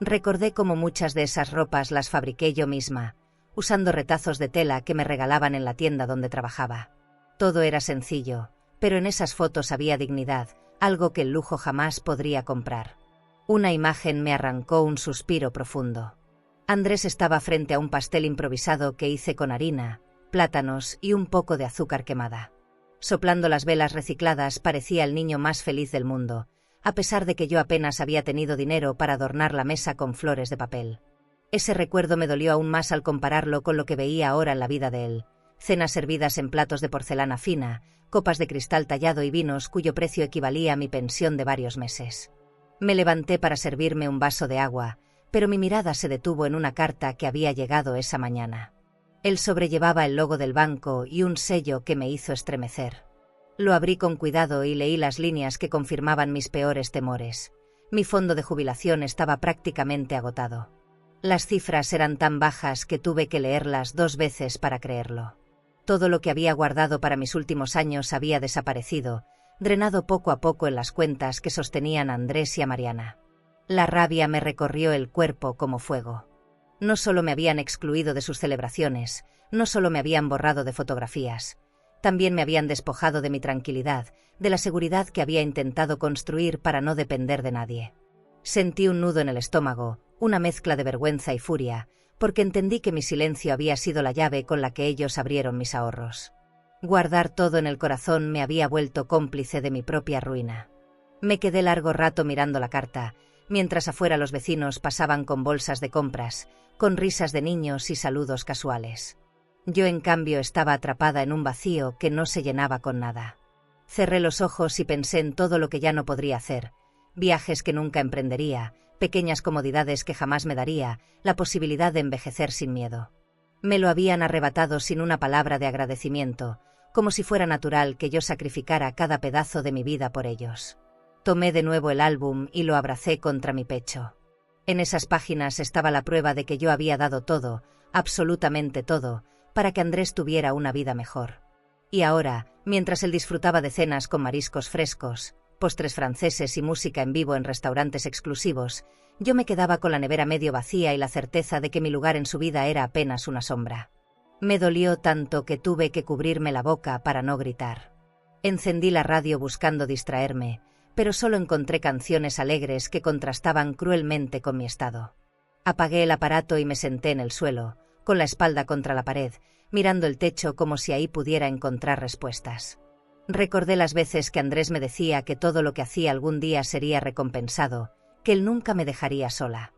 Recordé cómo muchas de esas ropas las fabriqué yo misma, usando retazos de tela que me regalaban en la tienda donde trabajaba. Todo era sencillo, pero en esas fotos había dignidad, algo que el lujo jamás podría comprar. Una imagen me arrancó un suspiro profundo. Andrés estaba frente a un pastel improvisado que hice con harina, plátanos y un poco de azúcar quemada. Soplando las velas recicladas parecía el niño más feliz del mundo, a pesar de que yo apenas había tenido dinero para adornar la mesa con flores de papel. Ese recuerdo me dolió aún más al compararlo con lo que veía ahora en la vida de él. Cenas servidas en platos de porcelana fina, copas de cristal tallado y vinos cuyo precio equivalía a mi pensión de varios meses. Me levanté para servirme un vaso de agua, pero mi mirada se detuvo en una carta que había llegado esa mañana. El sobre llevaba el logo del banco y un sello que me hizo estremecer. Lo abrí con cuidado y leí las líneas que confirmaban mis peores temores. Mi fondo de jubilación estaba prácticamente agotado. Las cifras eran tan bajas que tuve que leerlas 2 veces para creerlo. Todo lo que había guardado para mis últimos años había desaparecido, drenado poco a poco en las cuentas que sostenían a Andrés y a Mariana. La rabia me recorrió el cuerpo como fuego. No solo me habían excluido de sus celebraciones, no solo me habían borrado de fotografías, también me habían despojado de mi tranquilidad, de la seguridad que había intentado construir para no depender de nadie. Sentí un nudo en el estómago, una mezcla de vergüenza y furia, porque entendí que mi silencio había sido la llave con la que ellos abrieron mis ahorros. Guardar todo en el corazón me había vuelto cómplice de mi propia ruina. Me quedé largo rato mirando la carta, mientras afuera los vecinos pasaban con bolsas de compras, con risas de niños y saludos casuales. Yo, en cambio, estaba atrapada en un vacío que no se llenaba con nada. Cerré los ojos y pensé en todo lo que ya no podría hacer, viajes que nunca emprendería, pequeñas comodidades que jamás me daría, la posibilidad de envejecer sin miedo. Me lo habían arrebatado sin una palabra de agradecimiento, como si fuera natural que yo sacrificara cada pedazo de mi vida por ellos. Tomé de nuevo el álbum y lo abracé contra mi pecho. En esas páginas estaba la prueba de que yo había dado todo, absolutamente todo, para que Andrés tuviera una vida mejor. Y ahora, mientras él disfrutaba de cenas con mariscos frescos, postres franceses y música en vivo en restaurantes exclusivos, Yo me quedaba con la nevera medio vacía y la certeza de que mi lugar en su vida era apenas una sombra. Me dolió tanto que tuve que cubrirme la boca para no gritar. Encendí la radio buscando distraerme, pero solo encontré canciones alegres que contrastaban cruelmente con mi estado. Apagué el aparato y me senté en el suelo, con la espalda contra la pared, mirando el techo como si ahí pudiera encontrar respuestas. Recordé las veces que Andrés me decía que todo lo que hacía algún día sería recompensado, que él nunca me dejaría sola.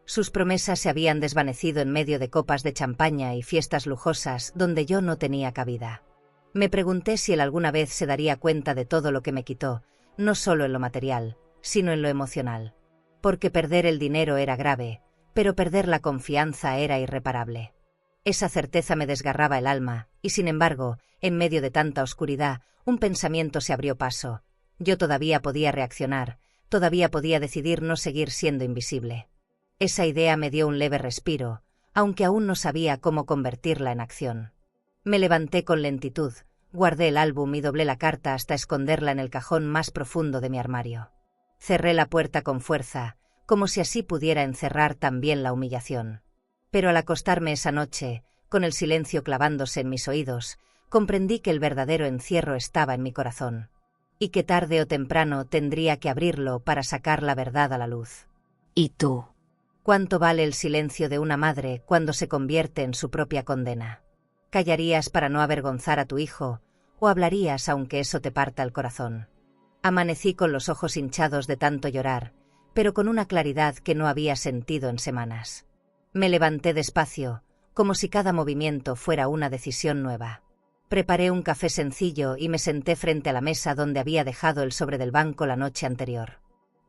Sus promesas se habían desvanecido en medio de copas de champaña y fiestas lujosas donde yo no tenía cabida. Me pregunté si él alguna vez se daría cuenta de todo lo que me quitó, no solo en lo material, sino en lo emocional. Porque perder el dinero era grave, pero perder la confianza era irreparable. Esa certeza me desgarraba el alma, y sin embargo, en medio de tanta oscuridad, un pensamiento se abrió paso. Yo todavía podía reaccionar, todavía podía decidir no seguir siendo invisible. Esa idea me dio un leve respiro, aunque aún no sabía cómo convertirla en acción. Me levanté con lentitud, guardé el álbum y doblé la carta hasta esconderla en el cajón más profundo de mi armario. Cerré la puerta con fuerza, como si así pudiera encerrar también la humillación. Pero al acostarme esa noche, con el silencio clavándose en mis oídos, comprendí que el verdadero encierro estaba en mi corazón, y que tarde o temprano tendría que abrirlo para sacar la verdad a la luz. ¿Y tú? ¿Cuánto vale el silencio de una madre cuando se convierte en su propia condena? ¿Callarías para no avergonzar a tu hijo, o hablarías aunque eso te parta el corazón? Amanecí con los ojos hinchados de tanto llorar, pero con una claridad que no había sentido en semanas. Me levanté despacio, como si cada movimiento fuera una decisión nueva. Preparé un café sencillo y me senté frente a la mesa donde había dejado el sobre del banco la noche anterior.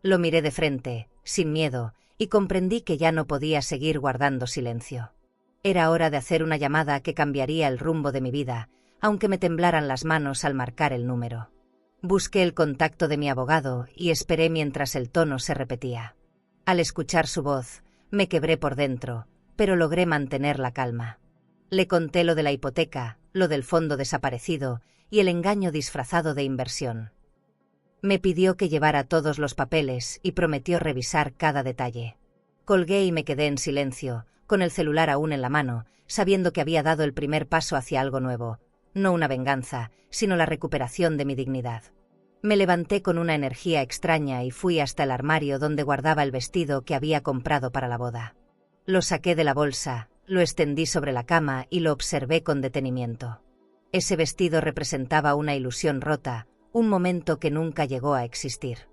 Lo miré de frente, sin miedo, y comprendí que ya no podía seguir guardando silencio. Era hora de hacer una llamada que cambiaría el rumbo de mi vida, aunque me temblaran las manos al marcar el número. Busqué el contacto de mi abogado y esperé mientras el tono se repetía. Al escuchar su voz, me quebré por dentro, pero logré mantener la calma. Le conté lo de la hipoteca, lo del fondo desaparecido y el engaño disfrazado de inversión. Me pidió que llevara todos los papeles y prometió revisar cada detalle. Colgué y me quedé en silencio, con el celular aún en la mano, sabiendo que había dado el primer paso hacia algo nuevo, no una venganza, sino la recuperación de mi dignidad. Me levanté con una energía extraña y fui hasta el armario donde guardaba el vestido que había comprado para la boda. Lo saqué de la bolsa, lo extendí sobre la cama y lo observé con detenimiento. Ese vestido representaba una ilusión rota, un momento que nunca llegó a existir.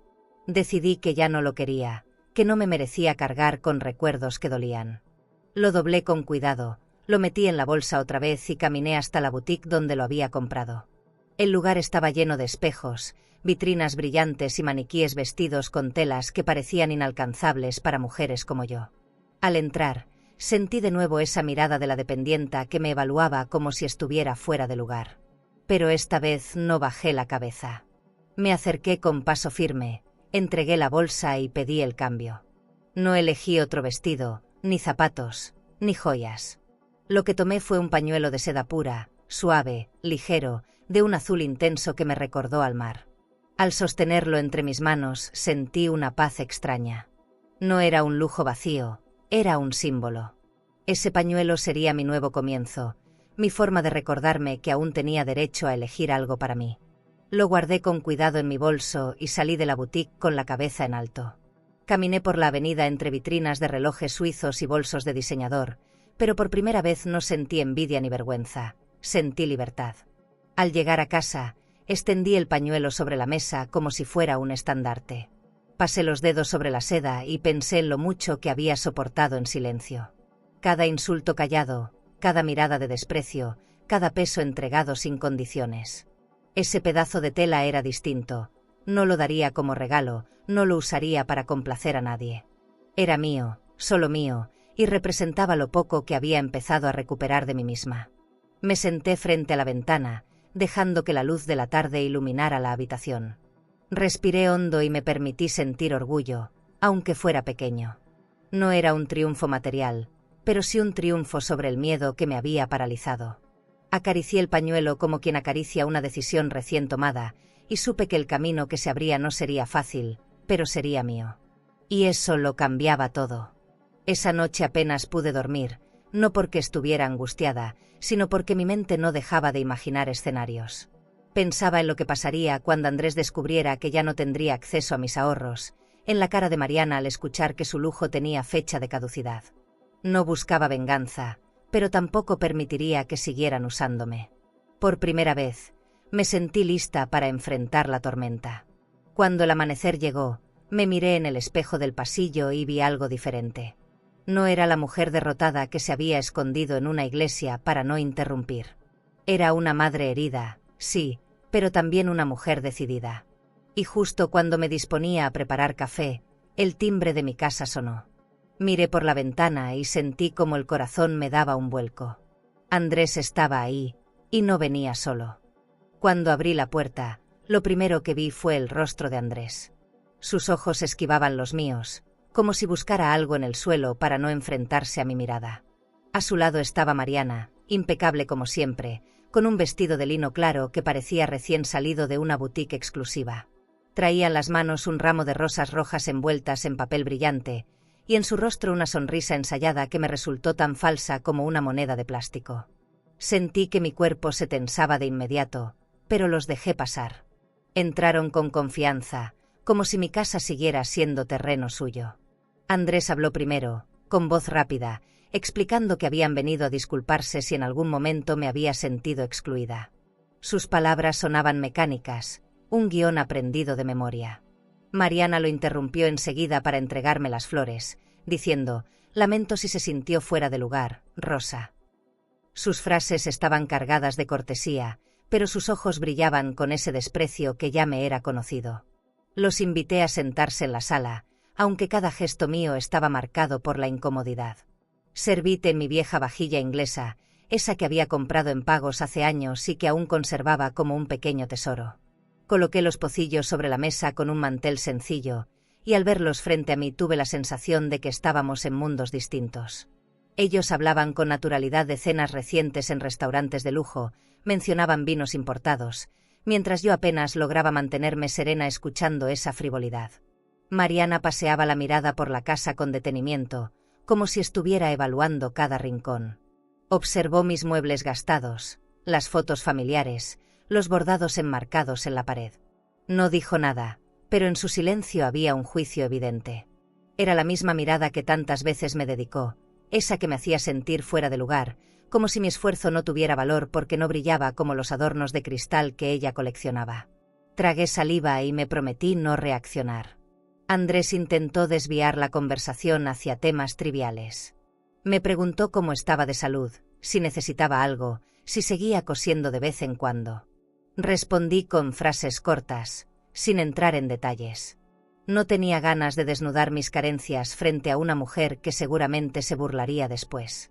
Decidí que ya no lo quería, que no me merecía cargar con recuerdos que dolían. Lo doblé con cuidado, lo metí en la bolsa otra vez y caminé hasta la boutique donde lo había comprado. El lugar estaba lleno de espejos, vitrinas brillantes y maniquíes vestidos con telas que parecían inalcanzables para mujeres como yo. Al entrar, sentí de nuevo esa mirada de la dependienta que me evaluaba como si estuviera fuera de lugar. Pero esta vez no bajé la cabeza. Me acerqué con paso firme, entregué la bolsa y pedí el cambio. No elegí otro vestido, ni zapatos, ni joyas. Lo que tomé fue un pañuelo de seda pura, suave, ligero, de un azul intenso que me recordó al mar. Al sostenerlo entre mis manos sentí una paz extraña. No era un lujo vacío, era un símbolo. Ese pañuelo sería mi nuevo comienzo, mi forma de recordarme que aún tenía derecho a elegir algo para mí. Lo guardé con cuidado en mi bolso y salí de la boutique con la cabeza en alto. Caminé por la avenida entre vitrinas de relojes suizos y bolsos de diseñador, pero por primera vez no sentí envidia ni vergüenza, sentí libertad. Al llegar a casa, extendí el pañuelo sobre la mesa como si fuera un estandarte. Pasé los dedos sobre la seda y pensé en lo mucho que había soportado en silencio. Cada insulto callado, cada mirada de desprecio, cada peso entregado sin condiciones. Ese pedazo de tela era distinto, no lo daría como regalo, no lo usaría para complacer a nadie. Era mío, solo mío, y representaba lo poco que había empezado a recuperar de mí misma. Me senté frente a la ventana, dejando que la luz de la tarde iluminara la habitación. Respiré hondo y me permití sentir orgullo, aunque fuera pequeño. No era un triunfo material, pero sí un triunfo sobre el miedo que me había paralizado. Acaricié el pañuelo como quien acaricia una decisión recién tomada, y supe que el camino que se abría no sería fácil, pero sería mío. Y eso lo cambiaba todo. Esa noche apenas pude dormir, no porque estuviera angustiada, sino porque mi mente no dejaba de imaginar escenarios. Pensaba en lo que pasaría cuando Andrés descubriera que ya no tendría acceso a mis ahorros, en la cara de Mariana al escuchar que su lujo tenía fecha de caducidad. No buscaba venganza, pero tampoco permitiría que siguieran usándome. Por primera vez, me sentí lista para enfrentar la tormenta. Cuando el amanecer llegó, me miré en el espejo del pasillo y vi algo diferente. No era la mujer derrotada que se había escondido en una iglesia para no interrumpir. Era una madre herida, sí, pero también una mujer decidida. Y justo cuando me disponía a preparar café, el timbre de mi casa sonó. Miré por la ventana y sentí como el corazón me daba un vuelco. Andrés estaba ahí, y no venía solo. Cuando abrí la puerta, lo primero que vi fue el rostro de Andrés. Sus ojos esquivaban los míos, como si buscara algo en el suelo para no enfrentarse a mi mirada. A su lado estaba Mariana, impecable como siempre, con un vestido de lino claro que parecía recién salido de una boutique exclusiva. Traía en las manos un ramo de rosas rojas envueltas en papel brillante, y en su rostro una sonrisa ensayada que me resultó tan falsa como una moneda de plástico. Sentí que mi cuerpo se tensaba de inmediato, pero los dejé pasar. Entraron con confianza, como si mi casa siguiera siendo terreno suyo. Andrés habló primero, con voz rápida, explicando que habían venido a disculparse si en algún momento me había sentido excluida. Sus palabras sonaban mecánicas, un guión aprendido de memoria. Mariana lo interrumpió enseguida para entregarme las flores, diciendo: «Lamento si se sintió fuera de lugar, Rosa». Sus frases estaban cargadas de cortesía, pero sus ojos brillaban con ese desprecio que ya me era conocido. Los invité a sentarse en la sala, aunque cada gesto mío estaba marcado por la incomodidad. Serví té en mi vieja vajilla inglesa, esa que había comprado en pagos hace años y que aún conservaba como un pequeño tesoro. Coloqué los pocillos sobre la mesa con un mantel sencillo, y al verlos frente a mí tuve la sensación de que estábamos en mundos distintos. Ellos hablaban con naturalidad de cenas recientes en restaurantes de lujo, mencionaban vinos importados, mientras yo apenas lograba mantenerme serena escuchando esa frivolidad. Mariana paseaba la mirada por la casa con detenimiento, como si estuviera evaluando cada rincón. Observó mis muebles gastados, las fotos familiares, los bordados enmarcados en la pared. No dijo nada, pero en su silencio había un juicio evidente. Era la misma mirada que tantas veces me dedicó, esa que me hacía sentir fuera de lugar, como si mi esfuerzo no tuviera valor porque no brillaba como los adornos de cristal que ella coleccionaba. Tragué saliva y me prometí no reaccionar. Andrés intentó desviar la conversación hacia temas triviales. Me preguntó cómo estaba de salud, si necesitaba algo, si seguía cosiendo de vez en cuando. Respondí con frases cortas, sin entrar en detalles. No tenía ganas de desnudar mis carencias frente a una mujer que seguramente se burlaría después.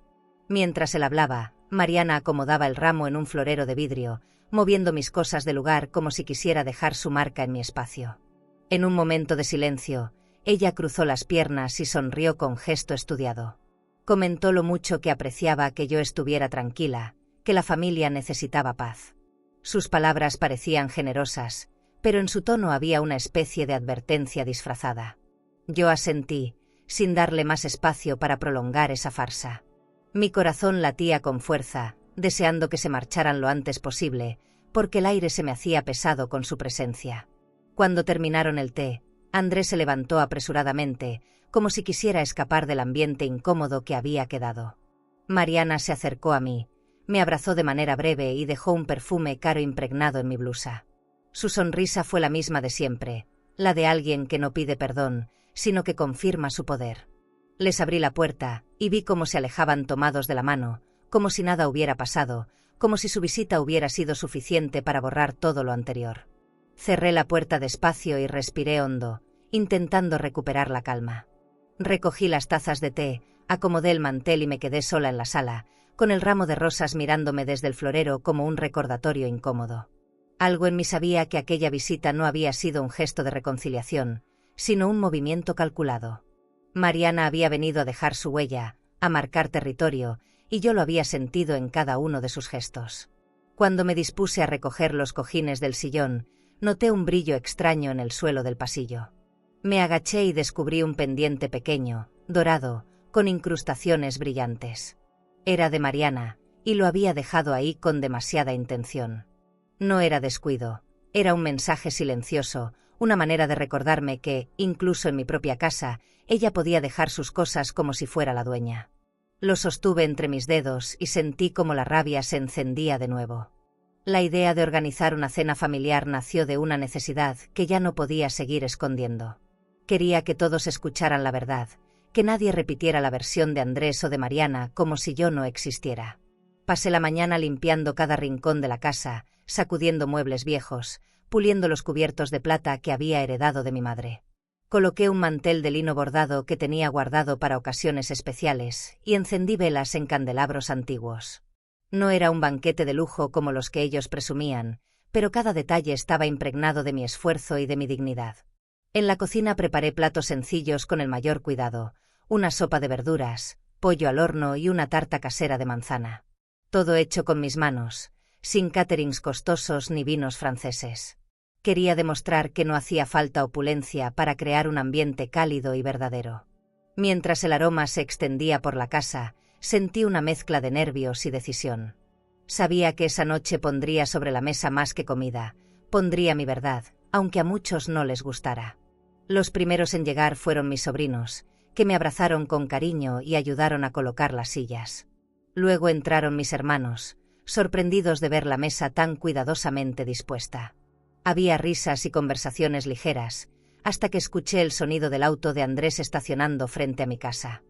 Mientras él hablaba, Mariana acomodaba el ramo en un florero de vidrio, moviendo mis cosas de lugar como si quisiera dejar su marca en mi espacio. En un momento de silencio, ella cruzó las piernas y sonrió con gesto estudiado. Comentó lo mucho que apreciaba que yo estuviera tranquila, que la familia necesitaba paz. Sus palabras parecían generosas, pero en su tono había una especie de advertencia disfrazada. Yo asentí, sin darle más espacio para prolongar esa farsa. Mi corazón latía con fuerza, deseando que se marcharan lo antes posible, porque el aire se me hacía pesado con su presencia. Cuando terminaron el té, Andrés se levantó apresuradamente, como si quisiera escapar del ambiente incómodo que había quedado. Mariana se acercó a mí, me abrazó de manera breve y dejó un perfume caro impregnado en mi blusa. Su sonrisa fue la misma de siempre, la de alguien que no pide perdón, sino que confirma su poder. Les abrí la puerta, y vi cómo se alejaban tomados de la mano, como si nada hubiera pasado, como si su visita hubiera sido suficiente para borrar todo lo anterior. Cerré la puerta despacio y respiré hondo, intentando recuperar la calma. Recogí las tazas de té, acomodé el mantel y me quedé sola en la sala, con el ramo de rosas mirándome desde el florero como un recordatorio incómodo. Algo en mí sabía que aquella visita no había sido un gesto de reconciliación, sino un movimiento calculado. Mariana había venido a dejar su huella, a marcar territorio, y yo lo había sentido en cada uno de sus gestos. Cuando me dispuse a recoger los cojines del sillón, noté un brillo extraño en el suelo del pasillo. Me agaché y descubrí un pendiente pequeño, dorado, con incrustaciones brillantes. Era de Mariana, y lo había dejado ahí con demasiada intención. No era descuido, era un mensaje silencioso, una manera de recordarme que, incluso en mi propia casa, ella podía dejar sus cosas como si fuera la dueña. Lo sostuve entre mis dedos y sentí como la rabia se encendía de nuevo. La idea de organizar una cena familiar nació de una necesidad que ya no podía seguir escondiendo. Quería que todos escucharan la verdad, que nadie repitiera la versión de Andrés o de Mariana como si yo no existiera. Pasé la mañana limpiando cada rincón de la casa, sacudiendo muebles viejos, puliendo los cubiertos de plata que había heredado de mi madre. Coloqué un mantel de lino bordado que tenía guardado para ocasiones especiales y encendí velas en candelabros antiguos. No era un banquete de lujo como los que ellos presumían, pero cada detalle estaba impregnado de mi esfuerzo y de mi dignidad. En la cocina preparé platos sencillos con el mayor cuidado, una sopa de verduras, pollo al horno y una tarta casera de manzana. Todo hecho con mis manos, sin caterings costosos ni vinos franceses. Quería demostrar que no hacía falta opulencia para crear un ambiente cálido y verdadero. Mientras el aroma se extendía por la casa, sentí una mezcla de nervios y decisión. Sabía que esa noche pondría sobre la mesa más que comida, pondría mi verdad, aunque a muchos no les gustara. Los primeros en llegar fueron mis sobrinos, que me abrazaron con cariño y ayudaron a colocar las sillas. Luego entraron mis hermanos, sorprendidos de ver la mesa tan cuidadosamente dispuesta. Había risas y conversaciones ligeras, hasta que escuché el sonido del auto de Andrés estacionando frente a mi casa.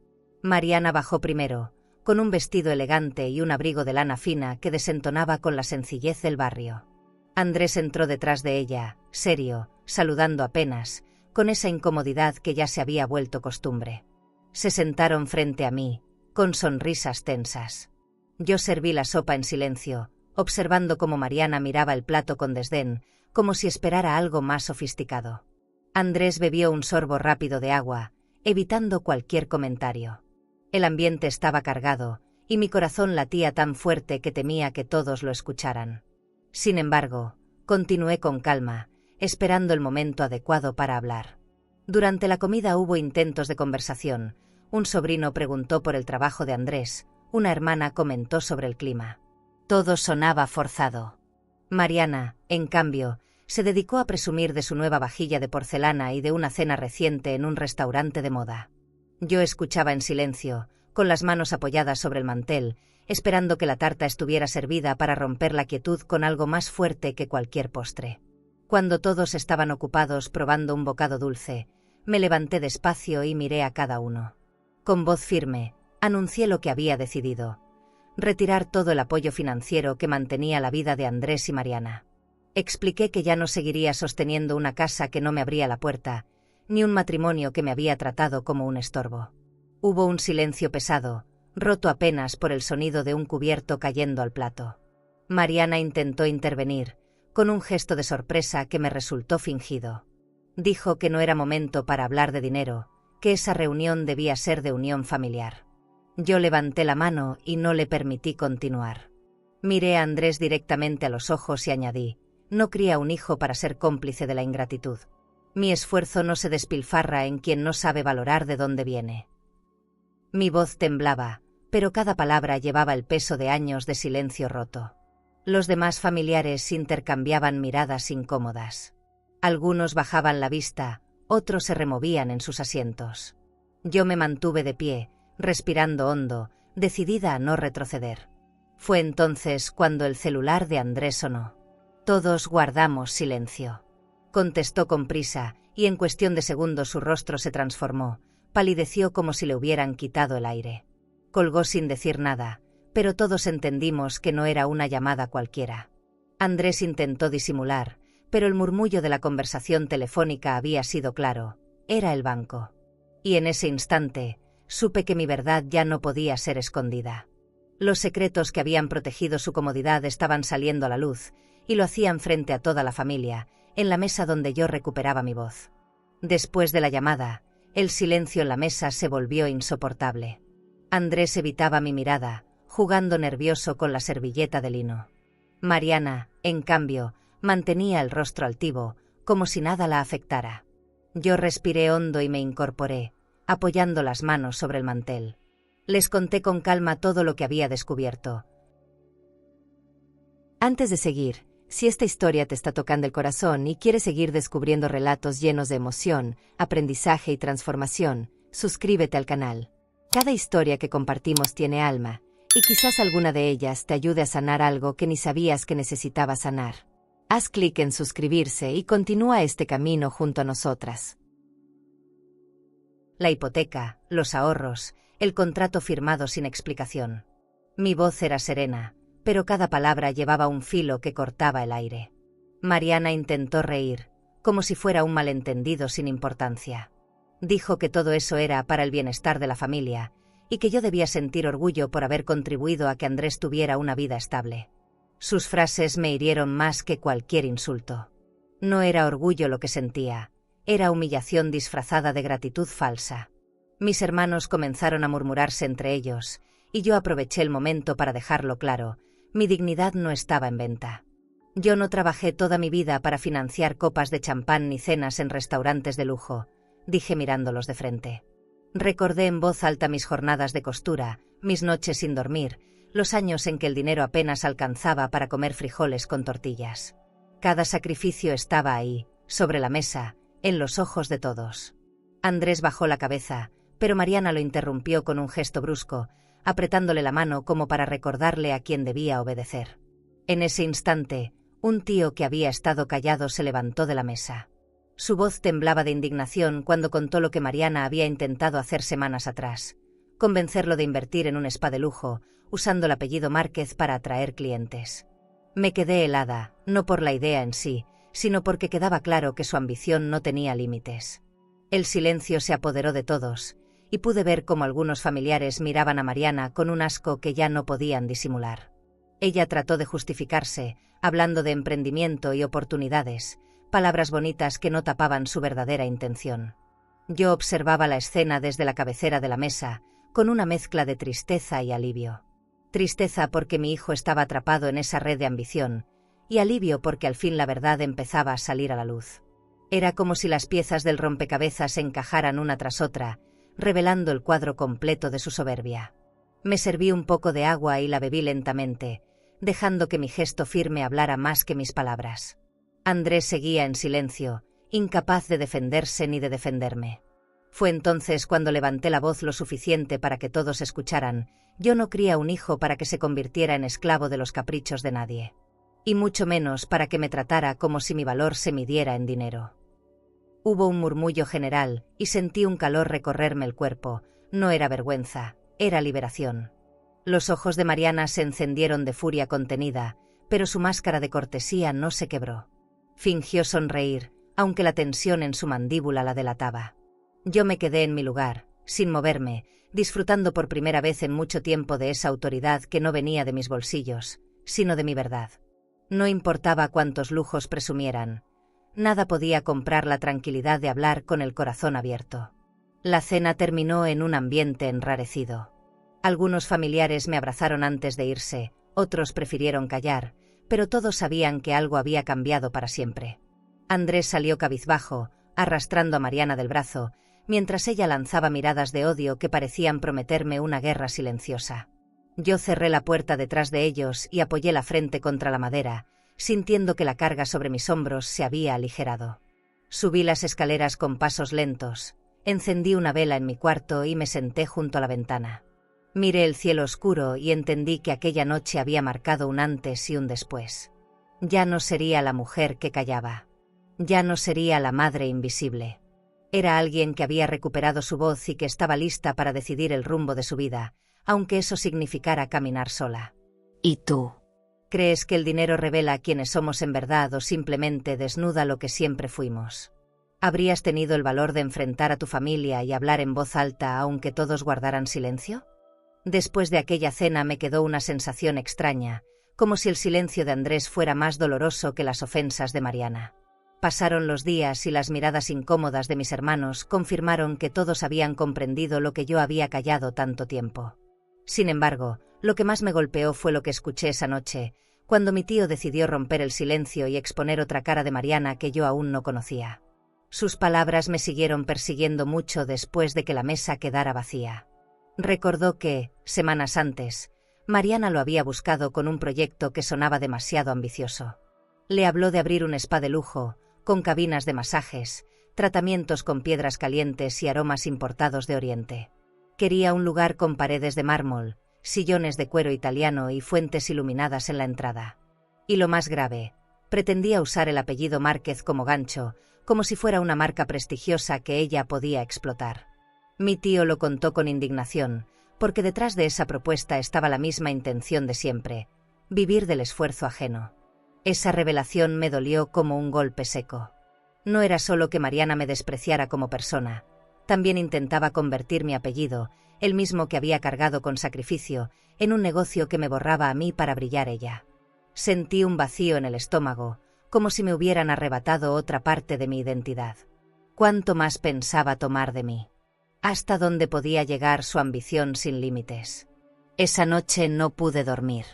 Mariana bajó primero, con un vestido elegante y un abrigo de lana fina que desentonaba con la sencillez del barrio. Andrés entró detrás de ella, serio, saludando apenas, con esa incomodidad que ya se había vuelto costumbre. Se sentaron frente a mí, con sonrisas tensas. Yo serví la sopa en silencio, observando cómo Mariana miraba el plato con desdén, como si esperara algo más sofisticado. Andrés bebió un sorbo rápido de agua, evitando cualquier comentario. El ambiente estaba cargado, y mi corazón latía tan fuerte que temía que todos lo escucharan. Sin embargo, continué con calma, esperando el momento adecuado para hablar. Durante la comida hubo intentos de conversación. Un sobrino preguntó por el trabajo de Andrés, una hermana comentó sobre el clima. Todo sonaba forzado. Mariana, en cambio, se dedicó a presumir de su nueva vajilla de porcelana y de una cena reciente en un restaurante de moda. Yo escuchaba en silencio, con las manos apoyadas sobre el mantel, esperando que la tarta estuviera servida para romper la quietud con algo más fuerte que cualquier postre. Cuando todos estaban ocupados probando un bocado dulce, me levanté despacio y miré a cada uno. Con voz firme, anuncié lo que había decidido: retirar todo el apoyo financiero que mantenía la vida de Andrés y Mariana. Expliqué que ya no seguiría sosteniendo una casa que no me abría la puerta, ni un matrimonio que me había tratado como un estorbo. Hubo un silencio pesado, roto apenas por el sonido de un cubierto cayendo al plato. Mariana intentó intervenir, con un gesto de sorpresa que me resultó fingido. Dijo que no era momento para hablar de dinero, que esa reunión debía ser de unión familiar. Yo levanté la mano y no le permití continuar. Miré a Andrés directamente a los ojos y añadí: no cría un hijo para ser cómplice de la ingratitud. Mi esfuerzo no se despilfarra en quien no sabe valorar de dónde viene. Mi voz temblaba, pero cada palabra llevaba el peso de años de silencio roto. Los demás familiares intercambiaban miradas incómodas. Algunos bajaban la vista, otros se removían en sus asientos. Yo me mantuve de pie, respirando hondo, decidida a no retroceder. Fue entonces cuando el celular de Andrés sonó. Todos guardamos silencio. Contestó con prisa, y en cuestión de segundos su rostro se transformó, palideció como si le hubieran quitado el aire. Colgó sin decir nada, pero todos entendimos que no era una llamada cualquiera. Andrés intentó disimular, pero el murmullo de la conversación telefónica había sido claro: era el banco. Y en ese instante, supe que mi verdad ya no podía ser escondida. Los secretos que habían protegido su comodidad estaban saliendo a la luz, y lo hacían frente a toda la familia, en la mesa donde yo recuperaba mi voz. Después de la llamada, el silencio en la mesa se volvió insoportable. Andrés evitaba mi mirada, jugando nervioso con la servilleta de lino. Mariana, en cambio, mantenía el rostro altivo, como si nada la afectara. Yo respiré hondo y me incorporé, apoyando las manos sobre el mantel. Les conté con calma todo lo que había descubierto. Antes de seguir, si esta historia te está tocando el corazón y quieres seguir descubriendo relatos llenos de emoción, aprendizaje y transformación, suscríbete al canal. Cada historia que compartimos tiene alma, y quizás alguna de ellas te ayude a sanar algo que ni sabías que necesitabas sanar. Haz clic en suscribirse y continúa este camino junto a nosotras. La hipoteca, los ahorros, el contrato firmado sin explicación. Mi voz era serena, pero cada palabra llevaba un filo que cortaba el aire. Mariana intentó reír, como si fuera un malentendido sin importancia. Dijo que todo eso era para el bienestar de la familia, y que yo debía sentir orgullo por haber contribuido a que Andrés tuviera una vida estable. Sus frases me hirieron más que cualquier insulto. No era orgullo lo que sentía, era humillación disfrazada de gratitud falsa. Mis hermanos comenzaron a murmurarse entre ellos, y yo aproveché el momento para dejarlo claro: mi dignidad no estaba en venta. Yo no trabajé toda mi vida para financiar copas de champán ni cenas en restaurantes de lujo, dije mirándolos de frente. Recordé en voz alta mis jornadas de costura, mis noches sin dormir, los años en que el dinero apenas alcanzaba para comer frijoles con tortillas. Cada sacrificio estaba ahí, sobre la mesa, en los ojos de todos. Andrés bajó la cabeza, pero Mariana lo interrumpió con un gesto brusco, apretándole la mano como para recordarle a quién debía obedecer. En ese instante, un tío que había estado callado se levantó de la mesa. Su voz temblaba de indignación cuando contó lo que Mariana había intentado hacer semanas atrás: convencerlo de invertir en un spa de lujo, usando el apellido Márquez para atraer clientes. Me quedé helada, no por la idea en sí, sino porque quedaba claro que su ambición no tenía límites. El silencio se apoderó de todos, y pude ver cómo algunos familiares miraban a Mariana con un asco que ya no podían disimular. Ella trató de justificarse, hablando de emprendimiento y oportunidades, palabras bonitas que no tapaban su verdadera intención. Yo observaba la escena desde la cabecera de la mesa, con una mezcla de tristeza y alivio. Tristeza porque mi hijo estaba atrapado en esa red de ambición, y alivio porque al fin la verdad empezaba a salir a la luz. Era como si las piezas del rompecabezas se encajaran una tras otra, revelando el cuadro completo de su soberbia. Me serví un poco de agua y la bebí lentamente, dejando que mi gesto firme hablara más que mis palabras. Andrés seguía en silencio, incapaz de defenderse ni de defenderme. Fue entonces cuando levanté la voz lo suficiente para que todos escucharan: yo no cría un hijo para que se convirtiera en esclavo de los caprichos de nadie. Y mucho menos para que me tratara como si mi valor se midiera en dinero. Hubo un murmullo general, y sentí un calor recorrerme el cuerpo. No era vergüenza, era liberación. Los ojos de Mariana se encendieron de furia contenida, pero su máscara de cortesía no se quebró. Fingió sonreír, aunque la tensión en su mandíbula la delataba. Yo me quedé en mi lugar, sin moverme, disfrutando por primera vez en mucho tiempo de esa autoridad que no venía de mis bolsillos, sino de mi verdad. No importaba cuántos lujos presumieran. Nada podía comprar la tranquilidad de hablar con el corazón abierto. La cena terminó en un ambiente enrarecido. Algunos familiares me abrazaron antes de irse, otros prefirieron callar, pero todos sabían que algo había cambiado para siempre. Andrés salió cabizbajo, arrastrando a Mariana del brazo, mientras ella lanzaba miradas de odio que parecían prometerme una guerra silenciosa. Yo cerré la puerta detrás de ellos y apoyé la frente contra la madera, sintiendo que la carga sobre mis hombros se había aligerado. Subí las escaleras con pasos lentos, encendí una vela en mi cuarto y me senté junto a la ventana. Miré el cielo oscuro y entendí que aquella noche había marcado un antes y un después. Ya no sería la mujer que callaba. Ya no sería la madre invisible. Era alguien que había recuperado su voz y que estaba lista para decidir el rumbo de su vida, aunque eso significara caminar sola. ¿Y tú? ¿Crees que el dinero revela quiénes somos en verdad o simplemente desnuda lo que siempre fuimos? ¿Habrías tenido el valor de enfrentar a tu familia y hablar en voz alta aunque todos guardaran silencio? Después de aquella cena me quedó una sensación extraña, como si el silencio de Andrés fuera más doloroso que las ofensas de Mariana. Pasaron los días y las miradas incómodas de mis hermanos confirmaron que todos habían comprendido lo que yo había callado tanto tiempo. Sin embargo, lo que más me golpeó fue lo que escuché esa noche, cuando mi tío decidió romper el silencio y exponer otra cara de Mariana que yo aún no conocía. Sus palabras me siguieron persiguiendo mucho después de que la mesa quedara vacía. Recordó que, semanas antes, Mariana lo había buscado con un proyecto que sonaba demasiado ambicioso. Le habló de abrir un spa de lujo, con cabinas de masajes, tratamientos con piedras calientes y aromas importados de Oriente. Quería un lugar con paredes de mármol, sillones de cuero italiano y fuentes iluminadas en la entrada. Y lo más grave, pretendía usar el apellido Márquez como gancho, como si fuera una marca prestigiosa que ella podía explotar. Mi tío lo contó con indignación, porque detrás de esa propuesta estaba la misma intención de siempre: vivir del esfuerzo ajeno. Esa revelación me dolió como un golpe seco. No era solo que Mariana me despreciara como persona, también intentaba convertir mi apellido, el mismo que había cargado con sacrificio, en un negocio que me borraba a mí para brillar ella. Sentí un vacío en el estómago, como si me hubieran arrebatado otra parte de mi identidad. ¿Cuánto más pensaba tomar de mí? ¿Hasta dónde podía llegar su ambición sin límites? Esa noche no pude dormir.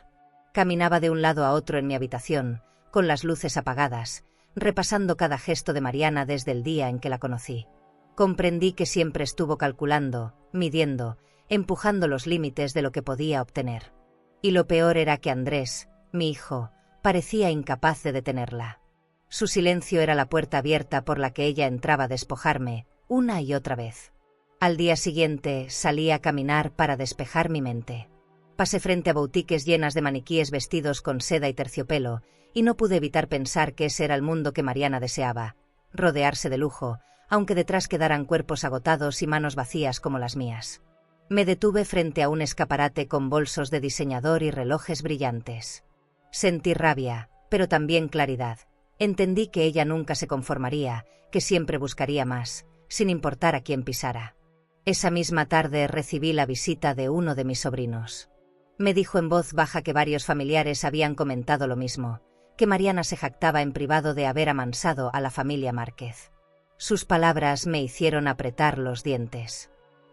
Caminaba de un lado a otro en mi habitación, con las luces apagadas, repasando cada gesto de Mariana desde el día en que la conocí. Comprendí que siempre estuvo calculando, midiendo, empujando los límites de lo que podía obtener. Y lo peor era que Andrés, mi hijo, parecía incapaz de detenerla. Su silencio era la puerta abierta por la que ella entraba a despojarme, una y otra vez. Al día siguiente salí a caminar para despejar mi mente. Pasé frente a boutiques llenas de maniquíes vestidos con seda y terciopelo, y no pude evitar pensar que ese era el mundo que Mariana deseaba: rodearse de lujo, aunque detrás quedaran cuerpos agotados y manos vacías como las mías. Me detuve frente a un escaparate con bolsos de diseñador y relojes brillantes. Sentí rabia, pero también claridad. Entendí que ella nunca se conformaría, que siempre buscaría más, sin importar a quién pisara. Esa misma tarde recibí la visita de uno de mis sobrinos. Me dijo en voz baja que varios familiares habían comentado lo mismo, que Mariana se jactaba en privado de haber amansado a la familia Márquez. Sus palabras me hicieron apretar los dientes.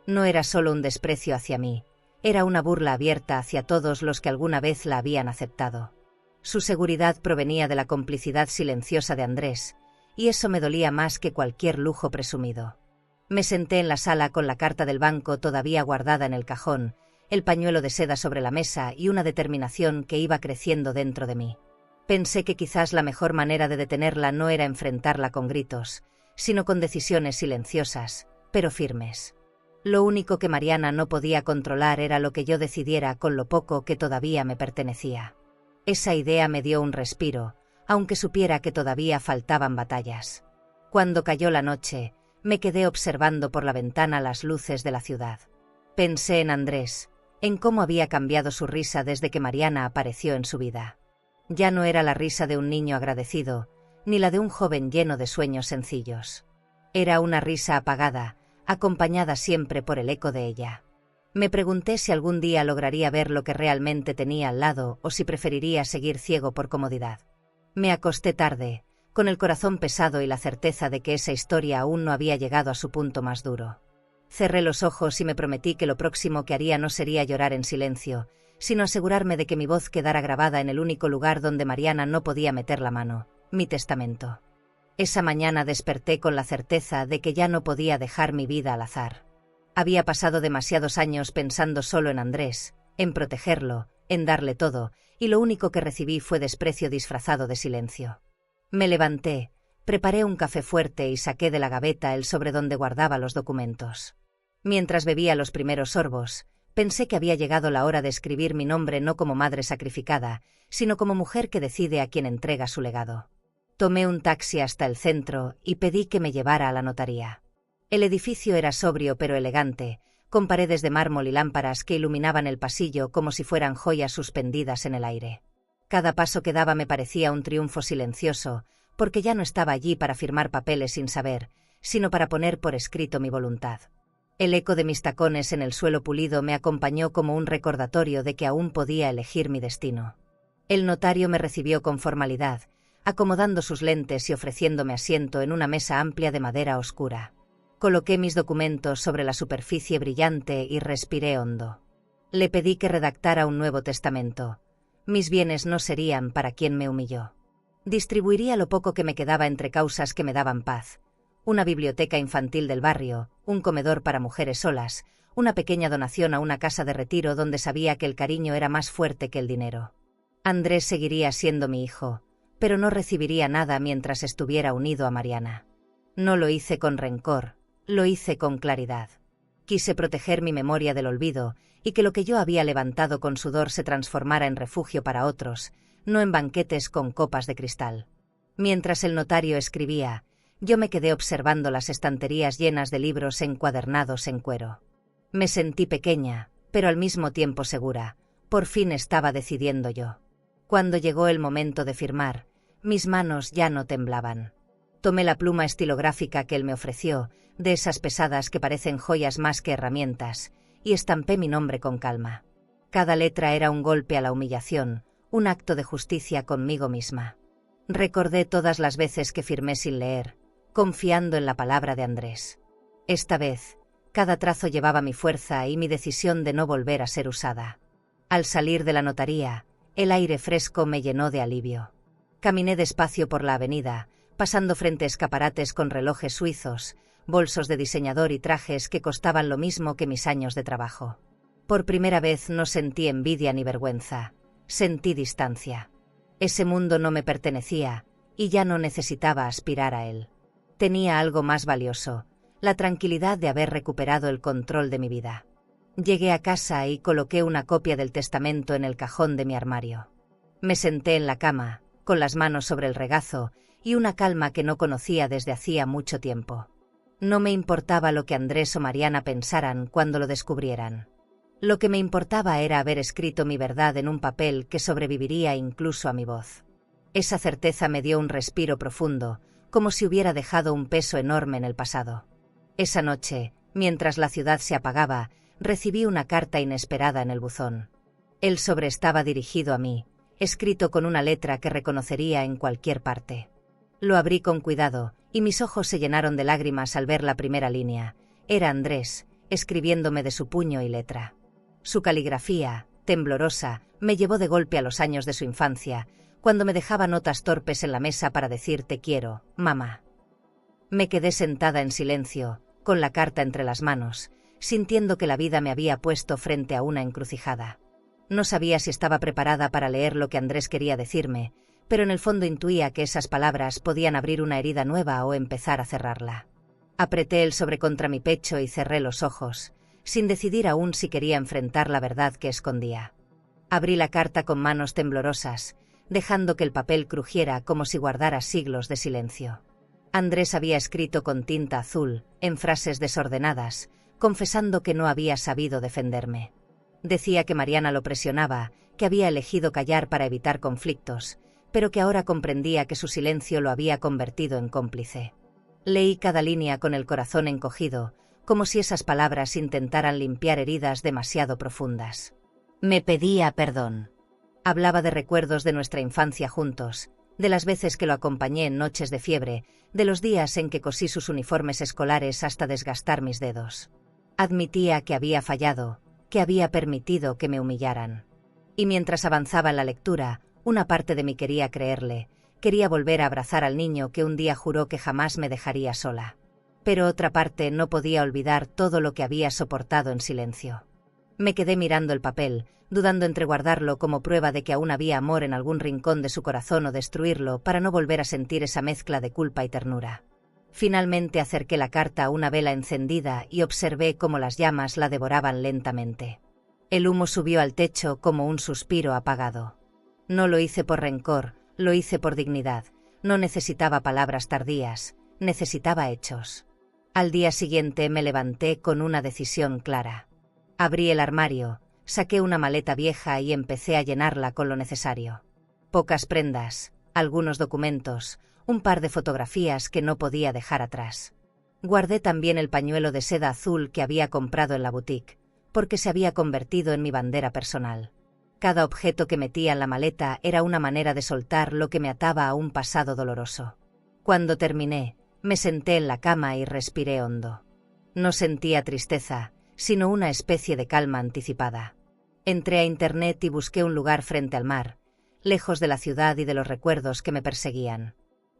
No era solo un desprecio hacia mí, era una burla abierta hacia todos los que alguna vez la habían aceptado. Su seguridad provenía de la complicidad silenciosa de Andrés, y eso me dolía más que cualquier lujo presumido. Me senté en la sala con la carta del banco todavía guardada en el cajón, el pañuelo de seda sobre la mesa y una determinación que iba creciendo dentro de mí. Pensé que quizás la mejor manera de detenerla no era enfrentarla con gritos, sino con decisiones silenciosas, pero firmes. Lo único que Mariana no podía controlar era lo que yo decidiera con lo poco que todavía me pertenecía. Esa idea me dio un respiro, aunque supiera que todavía faltaban batallas. Cuando cayó la noche, me quedé observando por la ventana las luces de la ciudad. Pensé en Andrés, en cómo había cambiado su risa desde que Mariana apareció en su vida. Ya no era la risa de un niño agradecido, ni la de un joven lleno de sueños sencillos. Era una risa apagada, acompañada siempre por el eco de ella. Me pregunté si algún día lograría ver lo que realmente tenía al lado o si preferiría seguir ciego por comodidad. Me acosté tarde, con el corazón pesado y la certeza de que esa historia aún no había llegado a su punto más duro. Cerré los ojos y me prometí que lo próximo que haría no sería llorar en silencio, sino asegurarme de que mi voz quedara grabada en el único lugar donde Mariana no podía meter la mano: mi testamento. Esa mañana desperté con la certeza de que ya no podía dejar mi vida al azar. Había pasado demasiados años pensando solo en Andrés, en protegerlo, en darle todo, y lo único que recibí fue desprecio disfrazado de silencio. Me levanté, preparé un café fuerte y saqué de la gaveta el sobre donde guardaba los documentos. Mientras bebía los primeros sorbos, pensé que había llegado la hora de escribir mi nombre no como madre sacrificada, sino como mujer que decide a quién entrega su legado. Tomé un taxi hasta el centro y pedí que me llevara a la notaría. El edificio era sobrio pero elegante, con paredes de mármol y lámparas que iluminaban el pasillo como si fueran joyas suspendidas en el aire. Cada paso que daba me parecía un triunfo silencioso, porque ya no estaba allí para firmar papeles sin saber, sino para poner por escrito mi voluntad. El eco de mis tacones en el suelo pulido me acompañó como un recordatorio de que aún podía elegir mi destino. El notario me recibió con formalidad, acomodando sus lentes y ofreciéndome asiento en una mesa amplia de madera oscura. Coloqué mis documentos sobre la superficie brillante y respiré hondo. Le pedí que redactara un nuevo testamento. Mis bienes no serían para quien me humilló. Distribuiría lo poco que me quedaba entre causas que me daban paz: una biblioteca infantil del barrio, un comedor para mujeres solas, una pequeña donación a una casa de retiro donde sabía que el cariño era más fuerte que el dinero. Andrés seguiría siendo mi hijo, pero no recibiría nada mientras estuviera unido a Mariana. No lo hice con rencor, lo hice con claridad. Quise proteger mi memoria del olvido y que lo que yo había levantado con sudor se transformara en refugio para otros, no en banquetes con copas de cristal. Mientras el notario escribía, yo me quedé observando las estanterías llenas de libros encuadernados en cuero. Me sentí pequeña, pero al mismo tiempo segura. Por fin estaba decidiendo yo. Cuando llegó el momento de firmar, mis manos ya no temblaban. Tomé la pluma estilográfica que él me ofreció, de esas pesadas que parecen joyas más que herramientas, y estampé mi nombre con calma. Cada letra era un golpe a la humillación, un acto de justicia conmigo misma. Recordé todas las veces que firmé sin leer, confiando en la palabra de Andrés. Esta vez, cada trazo llevaba mi fuerza y mi decisión de no volver a ser usada. Al salir de la notaría, el aire fresco me llenó de alivio. Caminé despacio por la avenida, pasando frente a escaparates con relojes suizos, bolsos de diseñador y trajes que costaban lo mismo que mis años de trabajo. Por primera vez no sentí envidia ni vergüenza, sentí distancia. Ese mundo no me pertenecía, y ya no necesitaba aspirar a él. Tenía algo más valioso, la tranquilidad de haber recuperado el control de mi vida. Llegué a casa y coloqué una copia del testamento en el cajón de mi armario. Me senté en la cama, con las manos sobre el regazo, y una calma que no conocía desde hacía mucho tiempo. No me importaba lo que Andrés o Mariana pensaran cuando lo descubrieran. Lo que me importaba era haber escrito mi verdad en un papel que sobreviviría incluso a mi voz. Esa certeza me dio un respiro profundo, como si hubiera dejado un peso enorme en el pasado. Esa noche, mientras la ciudad se apagaba, recibí una carta inesperada en el buzón. El sobre estaba dirigido a mí, escrito con una letra que reconocería en cualquier parte. Lo abrí con cuidado, y mis ojos se llenaron de lágrimas al ver la primera línea. Era Andrés, escribiéndome de su puño y letra. Su caligrafía, temblorosa, me llevó de golpe a los años de su infancia, cuando me dejaba notas torpes en la mesa para decir te quiero, mamá. Me quedé sentada en silencio, con la carta entre las manos, sintiendo que la vida me había puesto frente a una encrucijada. No sabía si estaba preparada para leer lo que Andrés quería decirme, pero en el fondo intuía que esas palabras podían abrir una herida nueva o empezar a cerrarla. Apreté el sobre contra mi pecho y cerré los ojos, sin decidir aún si quería enfrentar la verdad que escondía. Abrí la carta con manos temblorosas, dejando que el papel crujiera como si guardara siglos de silencio. Andrés había escrito con tinta azul, en frases desordenadas, confesando que no había sabido defenderme. Decía que Mariana lo presionaba, que había elegido callar para evitar conflictos, pero que ahora comprendía que su silencio lo había convertido en cómplice. Leí cada línea con el corazón encogido, como si esas palabras intentaran limpiar heridas demasiado profundas. Me pedía perdón. Hablaba de recuerdos de nuestra infancia juntos, de las veces que lo acompañé en noches de fiebre, de los días en que cosí sus uniformes escolares hasta desgastar mis dedos. Admitía que había fallado, que había permitido que me humillaran. Y mientras avanzaba en la lectura, una parte de mí quería creerle, quería volver a abrazar al niño que un día juró que jamás me dejaría sola. Pero otra parte no podía olvidar todo lo que había soportado en silencio. Me quedé mirando el papel, dudando entre guardarlo como prueba de que aún había amor en algún rincón de su corazón o destruirlo para no volver a sentir esa mezcla de culpa y ternura. Finalmente acerqué la carta a una vela encendida y observé cómo las llamas la devoraban lentamente. El humo subió al techo como un suspiro apagado. No lo hice por rencor, lo hice por dignidad. No necesitaba palabras tardías, necesitaba hechos. Al día siguiente me levanté con una decisión clara. Abrí el armario, saqué una maleta vieja y empecé a llenarla con lo necesario. Pocas prendas, algunos documentos, un par de fotografías que no podía dejar atrás. Guardé también el pañuelo de seda azul que había comprado en la boutique, porque se había convertido en mi bandera personal. Cada objeto que metía en la maleta era una manera de soltar lo que me ataba a un pasado doloroso. Cuando terminé, me senté en la cama y respiré hondo. No sentía tristeza, sino una especie de calma anticipada. Entré a internet y busqué un lugar frente al mar, lejos de la ciudad y de los recuerdos que me perseguían.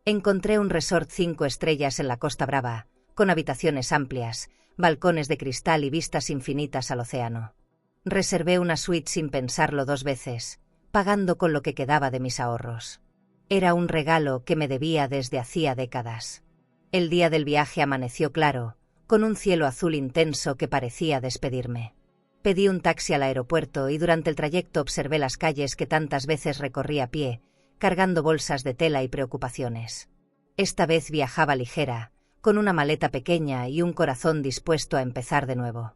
Encontré un resort 5 estrellas en la Costa Brava, con habitaciones amplias, balcones de cristal y vistas infinitas al océano. Reservé una suite sin pensarlo 2 veces, pagando con lo que quedaba de mis ahorros. Era un regalo que me debía desde hacía décadas. El día del viaje amaneció claro, con un cielo azul intenso que parecía despedirme. Pedí un taxi al aeropuerto y durante el trayecto observé las calles que tantas veces recorrí a pie, cargando bolsas de tela y preocupaciones. Esta vez viajaba ligera, con una maleta pequeña y un corazón dispuesto a empezar de nuevo.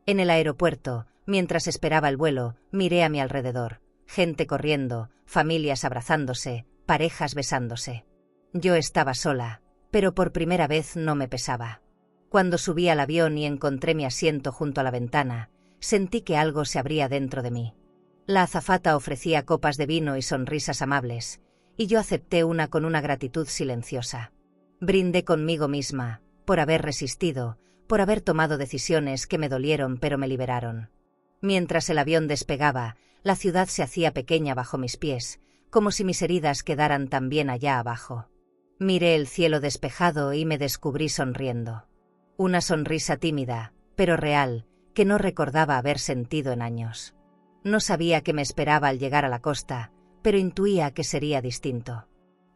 En el aeropuerto, mientras esperaba el vuelo, miré a mi alrededor. Gente corriendo, familias abrazándose, parejas besándose. Yo estaba sola, pero por primera vez no me pesaba. Cuando subí al avión y encontré mi asiento junto a la ventana, sentí que algo se abría dentro de mí. La azafata ofrecía copas de vino y sonrisas amables, y yo acepté una con una gratitud silenciosa. Brindé conmigo misma, por haber resistido, por haber tomado decisiones que me dolieron pero me liberaron. Mientras el avión despegaba, la ciudad se hacía pequeña bajo mis pies, como si mis heridas quedaran también allá abajo. Miré el cielo despejado y me descubrí sonriendo. Una sonrisa tímida, pero real, que no recordaba haber sentido en años. No sabía qué me esperaba al llegar a la costa, pero intuía que sería distinto.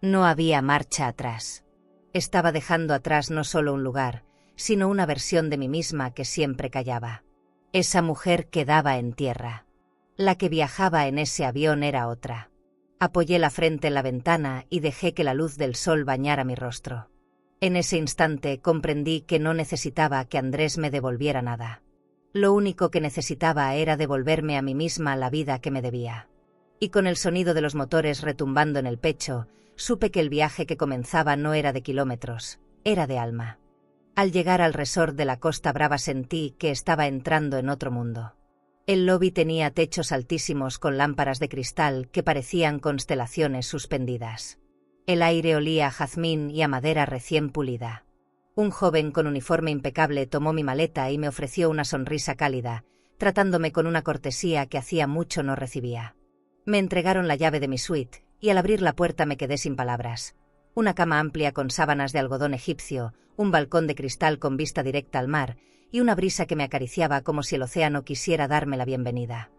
No había marcha atrás. Estaba dejando atrás no solo un lugar, sino una versión de mí misma que siempre callaba. Esa mujer quedaba en tierra. La que viajaba en ese avión era otra. Apoyé la frente en la ventana y dejé que la luz del sol bañara mi rostro. En ese instante comprendí que no necesitaba que Andrés me devolviera nada. Lo único que necesitaba era devolverme a mí misma la vida que me debía. Y con el sonido de los motores retumbando en el pecho, supe que el viaje que comenzaba no era de kilómetros, era de alma. Al llegar al resort de la Costa Brava sentí que estaba entrando en otro mundo. El lobby tenía techos altísimos con lámparas de cristal que parecían constelaciones suspendidas. El aire olía a jazmín y a madera recién pulida. Un joven con uniforme impecable tomó mi maleta y me ofreció una sonrisa cálida, tratándome con una cortesía que hacía mucho no recibía. Me entregaron la llave de mi suite, y al abrir la puerta me quedé sin palabras. Una cama amplia con sábanas de algodón egipcio, un balcón de cristal con vista directa al mar, y una brisa que me acariciaba como si el océano quisiera darme la bienvenida.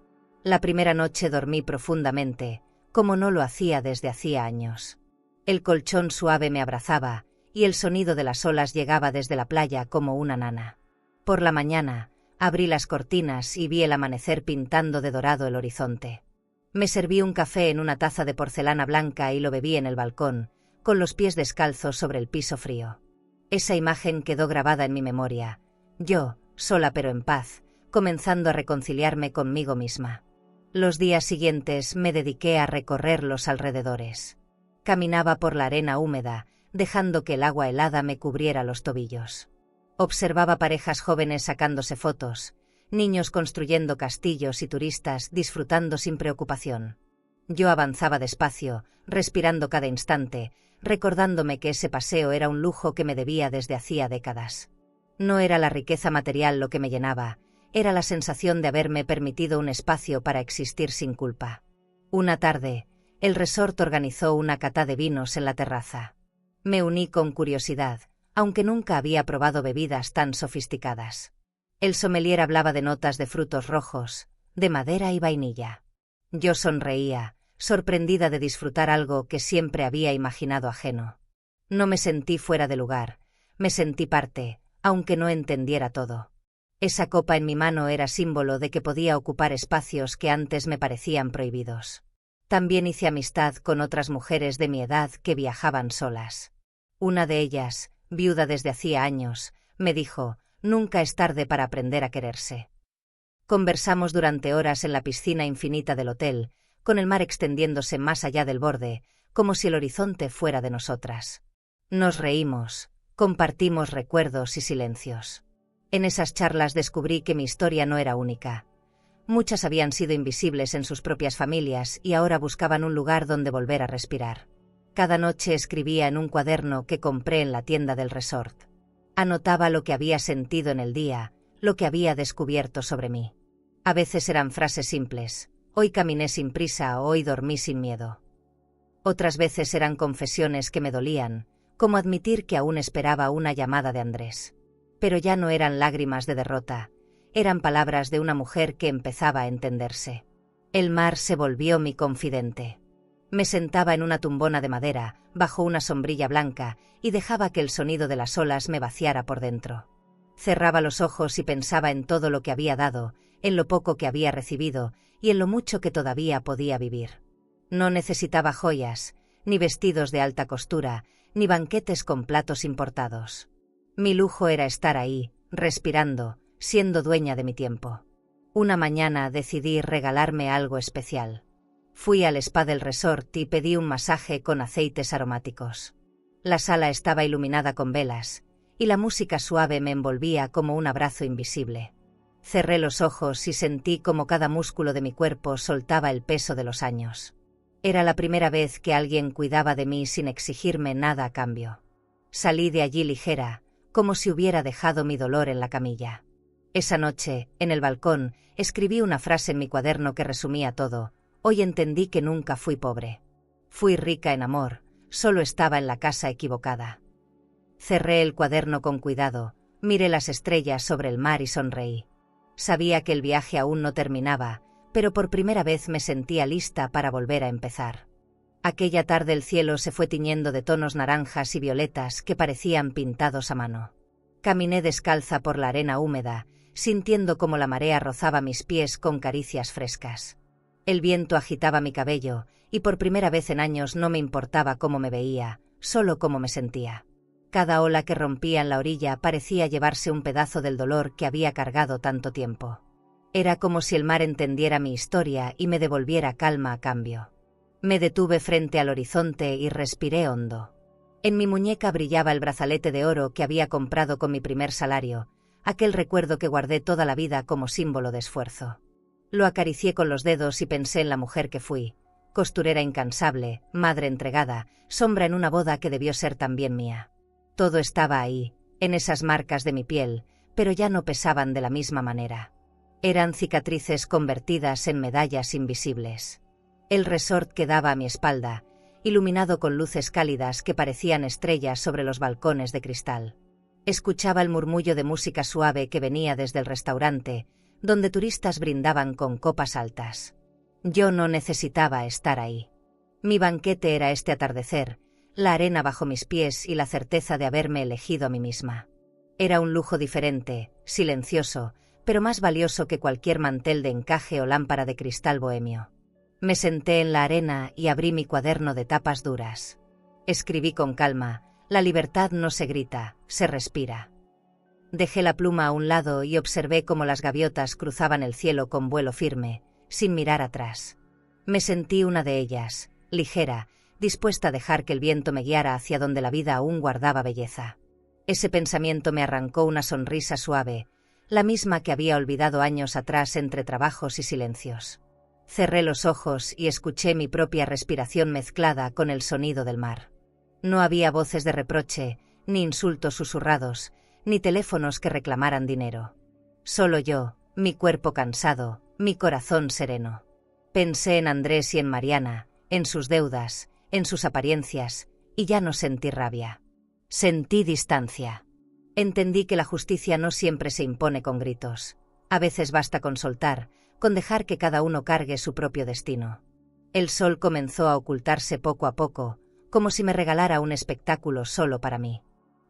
La primera noche dormí profundamente, como no lo hacía desde hacía años. El colchón suave me abrazaba, y el sonido de las olas llegaba desde la playa como una nana. Por la mañana, abrí las cortinas y vi el amanecer pintando de dorado el horizonte. Me serví un café en una taza de porcelana blanca y lo bebí en el balcón, con los pies descalzos sobre el piso frío. Esa imagen quedó grabada en mi memoria. Yo, sola pero en paz, comenzando a reconciliarme conmigo misma. Los días siguientes me dediqué a recorrer los alrededores. Caminaba por la arena húmeda, dejando que el agua helada me cubriera los tobillos. Observaba parejas jóvenes sacándose fotos, niños construyendo castillos y turistas disfrutando sin preocupación. Yo avanzaba despacio, respirando cada instante, recordándome que ese paseo era un lujo que me debía desde hacía décadas. No era la riqueza material lo que me llenaba, era la sensación de haberme permitido un espacio para existir sin culpa. Una tarde, el resort organizó una cata de vinos en la terraza. Me uní con curiosidad, aunque nunca había probado bebidas tan sofisticadas. El sommelier hablaba de notas de frutos rojos, de madera y vainilla. Yo sonreía, sorprendida de disfrutar algo que siempre había imaginado ajeno. No me sentí fuera de lugar, me sentí parte, aunque no entendiera todo. Esa copa en mi mano era símbolo de que podía ocupar espacios que antes me parecían prohibidos. También hice amistad con otras mujeres de mi edad que viajaban solas. Una de ellas, viuda desde hacía años, me dijo: «Nunca es tarde para aprender a quererse». Conversamos durante horas en la piscina infinita del hotel, con el mar extendiéndose más allá del borde, como si el horizonte fuera de nosotras. Nos reímos, compartimos recuerdos y silencios. En esas charlas descubrí que mi historia no era única. Muchas habían sido invisibles en sus propias familias y ahora buscaban un lugar donde volver a respirar. Cada noche escribía en un cuaderno que compré en la tienda del resort. Anotaba lo que había sentido en el día, lo que había descubierto sobre mí. A veces eran frases simples: «Hoy caminé sin prisa» o «Hoy dormí sin miedo». Otras veces eran confesiones que me dolían, como admitir que aún esperaba una llamada de Andrés. Pero ya no eran lágrimas de derrota, eran palabras de una mujer que empezaba a entenderse. El mar se volvió mi confidente. Me sentaba en una tumbona de madera, bajo una sombrilla blanca, y dejaba que el sonido de las olas me vaciara por dentro. Cerraba los ojos y pensaba en todo lo que había dado, en lo poco que había recibido, y en lo mucho que todavía podía vivir. No necesitaba joyas, ni vestidos de alta costura, ni banquetes con platos importados. Mi lujo era estar ahí, respirando, siendo dueña de mi tiempo. Una mañana decidí regalarme algo especial. Fui al spa del resort y pedí un masaje con aceites aromáticos. La sala estaba iluminada con velas, y la música suave me envolvía como un abrazo invisible. Cerré los ojos y sentí como cada músculo de mi cuerpo soltaba el peso de los años. Era la primera vez que alguien cuidaba de mí sin exigirme nada a cambio. Salí de allí ligera, como si hubiera dejado mi dolor en la camilla. Esa noche, en el balcón, escribí una frase en mi cuaderno que resumía todo. Hoy entendí que nunca fui pobre. Fui rica en amor, solo estaba en la casa equivocada. Cerré el cuaderno con cuidado, miré las estrellas sobre el mar y sonreí. Sabía que el viaje aún no terminaba, pero por primera vez me sentía lista para volver a empezar. Aquella tarde el cielo se fue tiñendo de tonos naranjas y violetas que parecían pintados a mano. Caminé descalza por la arena húmeda, sintiendo como la marea rozaba mis pies con caricias frescas. El viento agitaba mi cabello, y por primera vez en años no me importaba cómo me veía, solo cómo me sentía. Cada ola que rompía en la orilla parecía llevarse un pedazo del dolor que había cargado tanto tiempo. Era como si el mar entendiera mi historia y me devolviera calma a cambio. Me detuve frente al horizonte y respiré hondo. En mi muñeca brillaba el brazalete de oro que había comprado con mi primer salario, aquel recuerdo que guardé toda la vida como símbolo de esfuerzo. Lo acaricié con los dedos y pensé en la mujer que fui, costurera incansable, madre entregada, sombra en una boda que debió ser también mía. Todo estaba ahí, en esas marcas de mi piel, pero ya no pesaban de la misma manera. Eran cicatrices convertidas en medallas invisibles. El resort quedaba a mi espalda, iluminado con luces cálidas que parecían estrellas sobre los balcones de cristal. Escuchaba el murmullo de música suave que venía desde el restaurante, donde turistas brindaban con copas altas. Yo no necesitaba estar ahí. Mi banquete era este atardecer, la arena bajo mis pies y la certeza de haberme elegido a mí misma. Era un lujo diferente, silencioso, pero más valioso que cualquier mantel de encaje o lámpara de cristal bohemio. Me senté en la arena y abrí mi cuaderno de tapas duras. Escribí con calma: la libertad no se grita, se respira. Dejé la pluma a un lado y observé cómo las gaviotas cruzaban el cielo con vuelo firme, sin mirar atrás. Me sentí una de ellas, ligera, dispuesta a dejar que el viento me guiara hacia donde la vida aún guardaba belleza. Ese pensamiento me arrancó una sonrisa suave, la misma que había olvidado años atrás entre trabajos y silencios. Cerré los ojos y escuché mi propia respiración mezclada con el sonido del mar. No había voces de reproche, ni insultos susurrados, ni teléfonos que reclamaran dinero. Solo yo, mi cuerpo cansado, mi corazón sereno. Pensé en Andrés y en Mariana, en sus deudas, en sus apariencias, y ya no sentí rabia. Sentí distancia. Entendí que la justicia no siempre se impone con gritos. A veces basta con soltar, con dejar que cada uno cargue su propio destino. El sol comenzó a ocultarse poco a poco, como si me regalara un espectáculo solo para mí.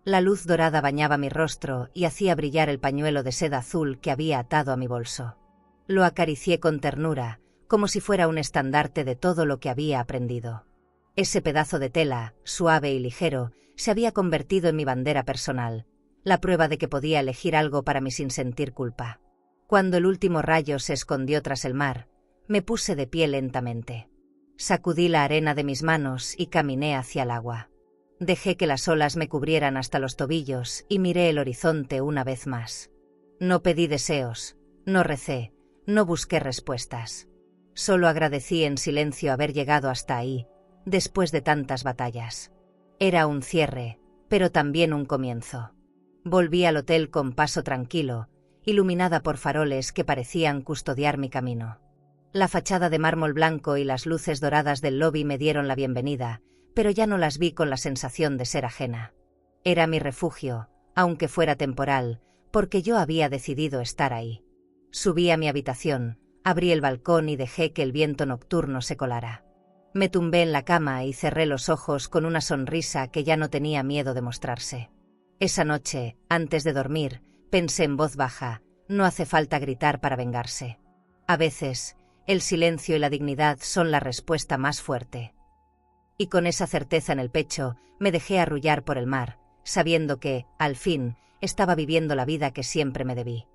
La luz dorada bañaba mi rostro y hacía brillar el pañuelo de seda azul que había atado a mi bolso. Lo acaricié con ternura, como si fuera un estandarte de todo lo que había aprendido. Ese pedazo de tela, suave y ligero, se había convertido en mi bandera personal, la prueba de que podía elegir algo para mí sin sentir culpa. Cuando el último rayo se escondió tras el mar, me puse de pie lentamente. Sacudí la arena de mis manos y caminé hacia el agua. Dejé que las olas me cubrieran hasta los tobillos y miré el horizonte una vez más. No pedí deseos, no recé, no busqué respuestas. Solo agradecí en silencio haber llegado hasta ahí, después de tantas batallas. Era un cierre, pero también un comienzo. Volví al hotel con paso tranquilo, iluminada por faroles que parecían custodiar mi camino. La fachada de mármol blanco y las luces doradas del lobby me dieron la bienvenida, pero ya no las vi con la sensación de ser ajena. Era mi refugio, aunque fuera temporal, porque yo había decidido estar ahí. Subí a mi habitación, abrí el balcón y dejé que el viento nocturno se colara. Me tumbé en la cama y cerré los ojos con una sonrisa que ya no tenía miedo de mostrarse. Esa noche, antes de dormir, pensé en voz baja: no hace falta gritar para vengarse. A veces, el silencio y la dignidad son la respuesta más fuerte. Y con esa certeza en el pecho, me dejé arrullar por el mar, sabiendo que, al fin, estaba viviendo la vida que siempre me debí.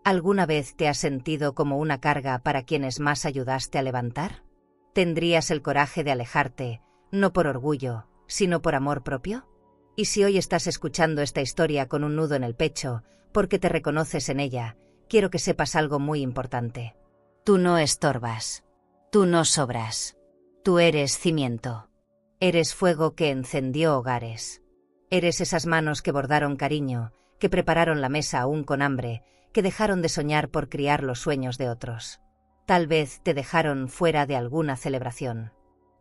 ¿Alguna vez te has sentido como una carga para quienes más ayudaste a levantar? ¿Tendrías el coraje de alejarte, no por orgullo, sino por amor propio? Y si hoy estás escuchando esta historia con un nudo en el pecho, porque te reconoces en ella, quiero que sepas algo muy importante. Tú no estorbas. Tú no sobras. Tú eres cimiento. Eres fuego que encendió hogares. Eres esas manos que bordaron cariño, que prepararon la mesa aún con hambre, que dejaron de soñar por criar los sueños de otros. Tal vez te dejaron fuera de alguna celebración.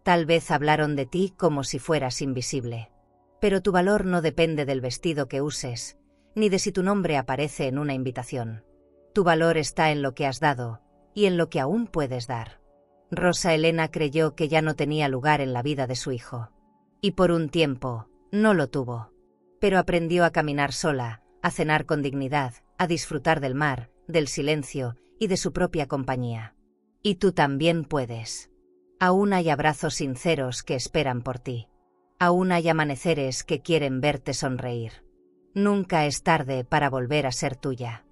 Tal vez hablaron de ti como si fueras invisible. Pero tu valor no depende del vestido que uses, ni de si tu nombre aparece en una invitación. Tu valor está en lo que has dado, y en lo que aún puedes dar. Rosa Elena creyó que ya no tenía lugar en la vida de su hijo. Y por un tiempo, no lo tuvo. Pero aprendió a caminar sola, a cenar con dignidad, a disfrutar del mar, del silencio y de su propia compañía. Y tú también puedes. Aún hay abrazos sinceros que esperan por ti. Aún hay amaneceres que quieren verte sonreír. Nunca es tarde para volver a ser tuya.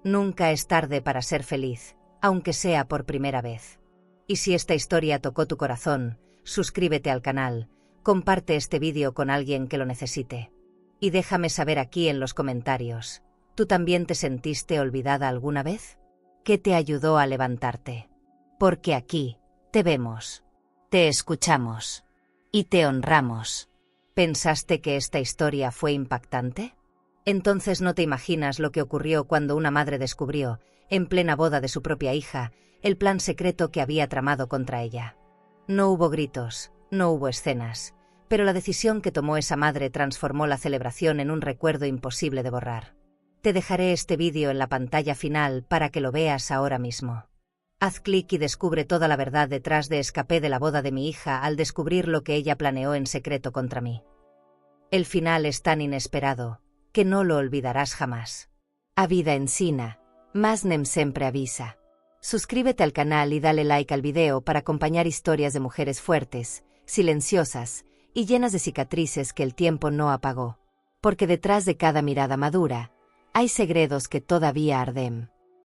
Nunca es tarde para ser feliz, aunque sea por primera vez. Y si esta historia tocó tu corazón, suscríbete al canal, comparte este vídeo con alguien que lo necesite. Y déjame saber aquí en los comentarios, ¿tú también te sentiste olvidada alguna vez? ¿Qué te ayudó a levantarte? Porque aquí te vemos, te escuchamos y te honramos. ¿Pensaste que esta historia fue impactante? Entonces no te imaginas lo que ocurrió cuando una madre descubrió, en plena boda de su propia hija, el plan secreto que había tramado contra ella. No hubo gritos, no hubo escenas, pero la decisión que tomó esa madre transformó la celebración en un recuerdo imposible de borrar. Te dejaré este vídeo en la pantalla final para que lo veas ahora mismo. Haz clic y descubre toda la verdad detrás de escapé de la boda de mi hija al descubrir lo que ella planeó en secreto contra mí. El final es tan inesperado, que no lo olvidarás jamás. A vida ensina, mas nem sempre avisa. Suscríbete al canal y dale like al video para acompañar historias de mujeres fuertes, silenciosas y llenas de cicatrices que el tiempo no apagó. Porque detrás de cada mirada madura, hay segredos que todavía arden.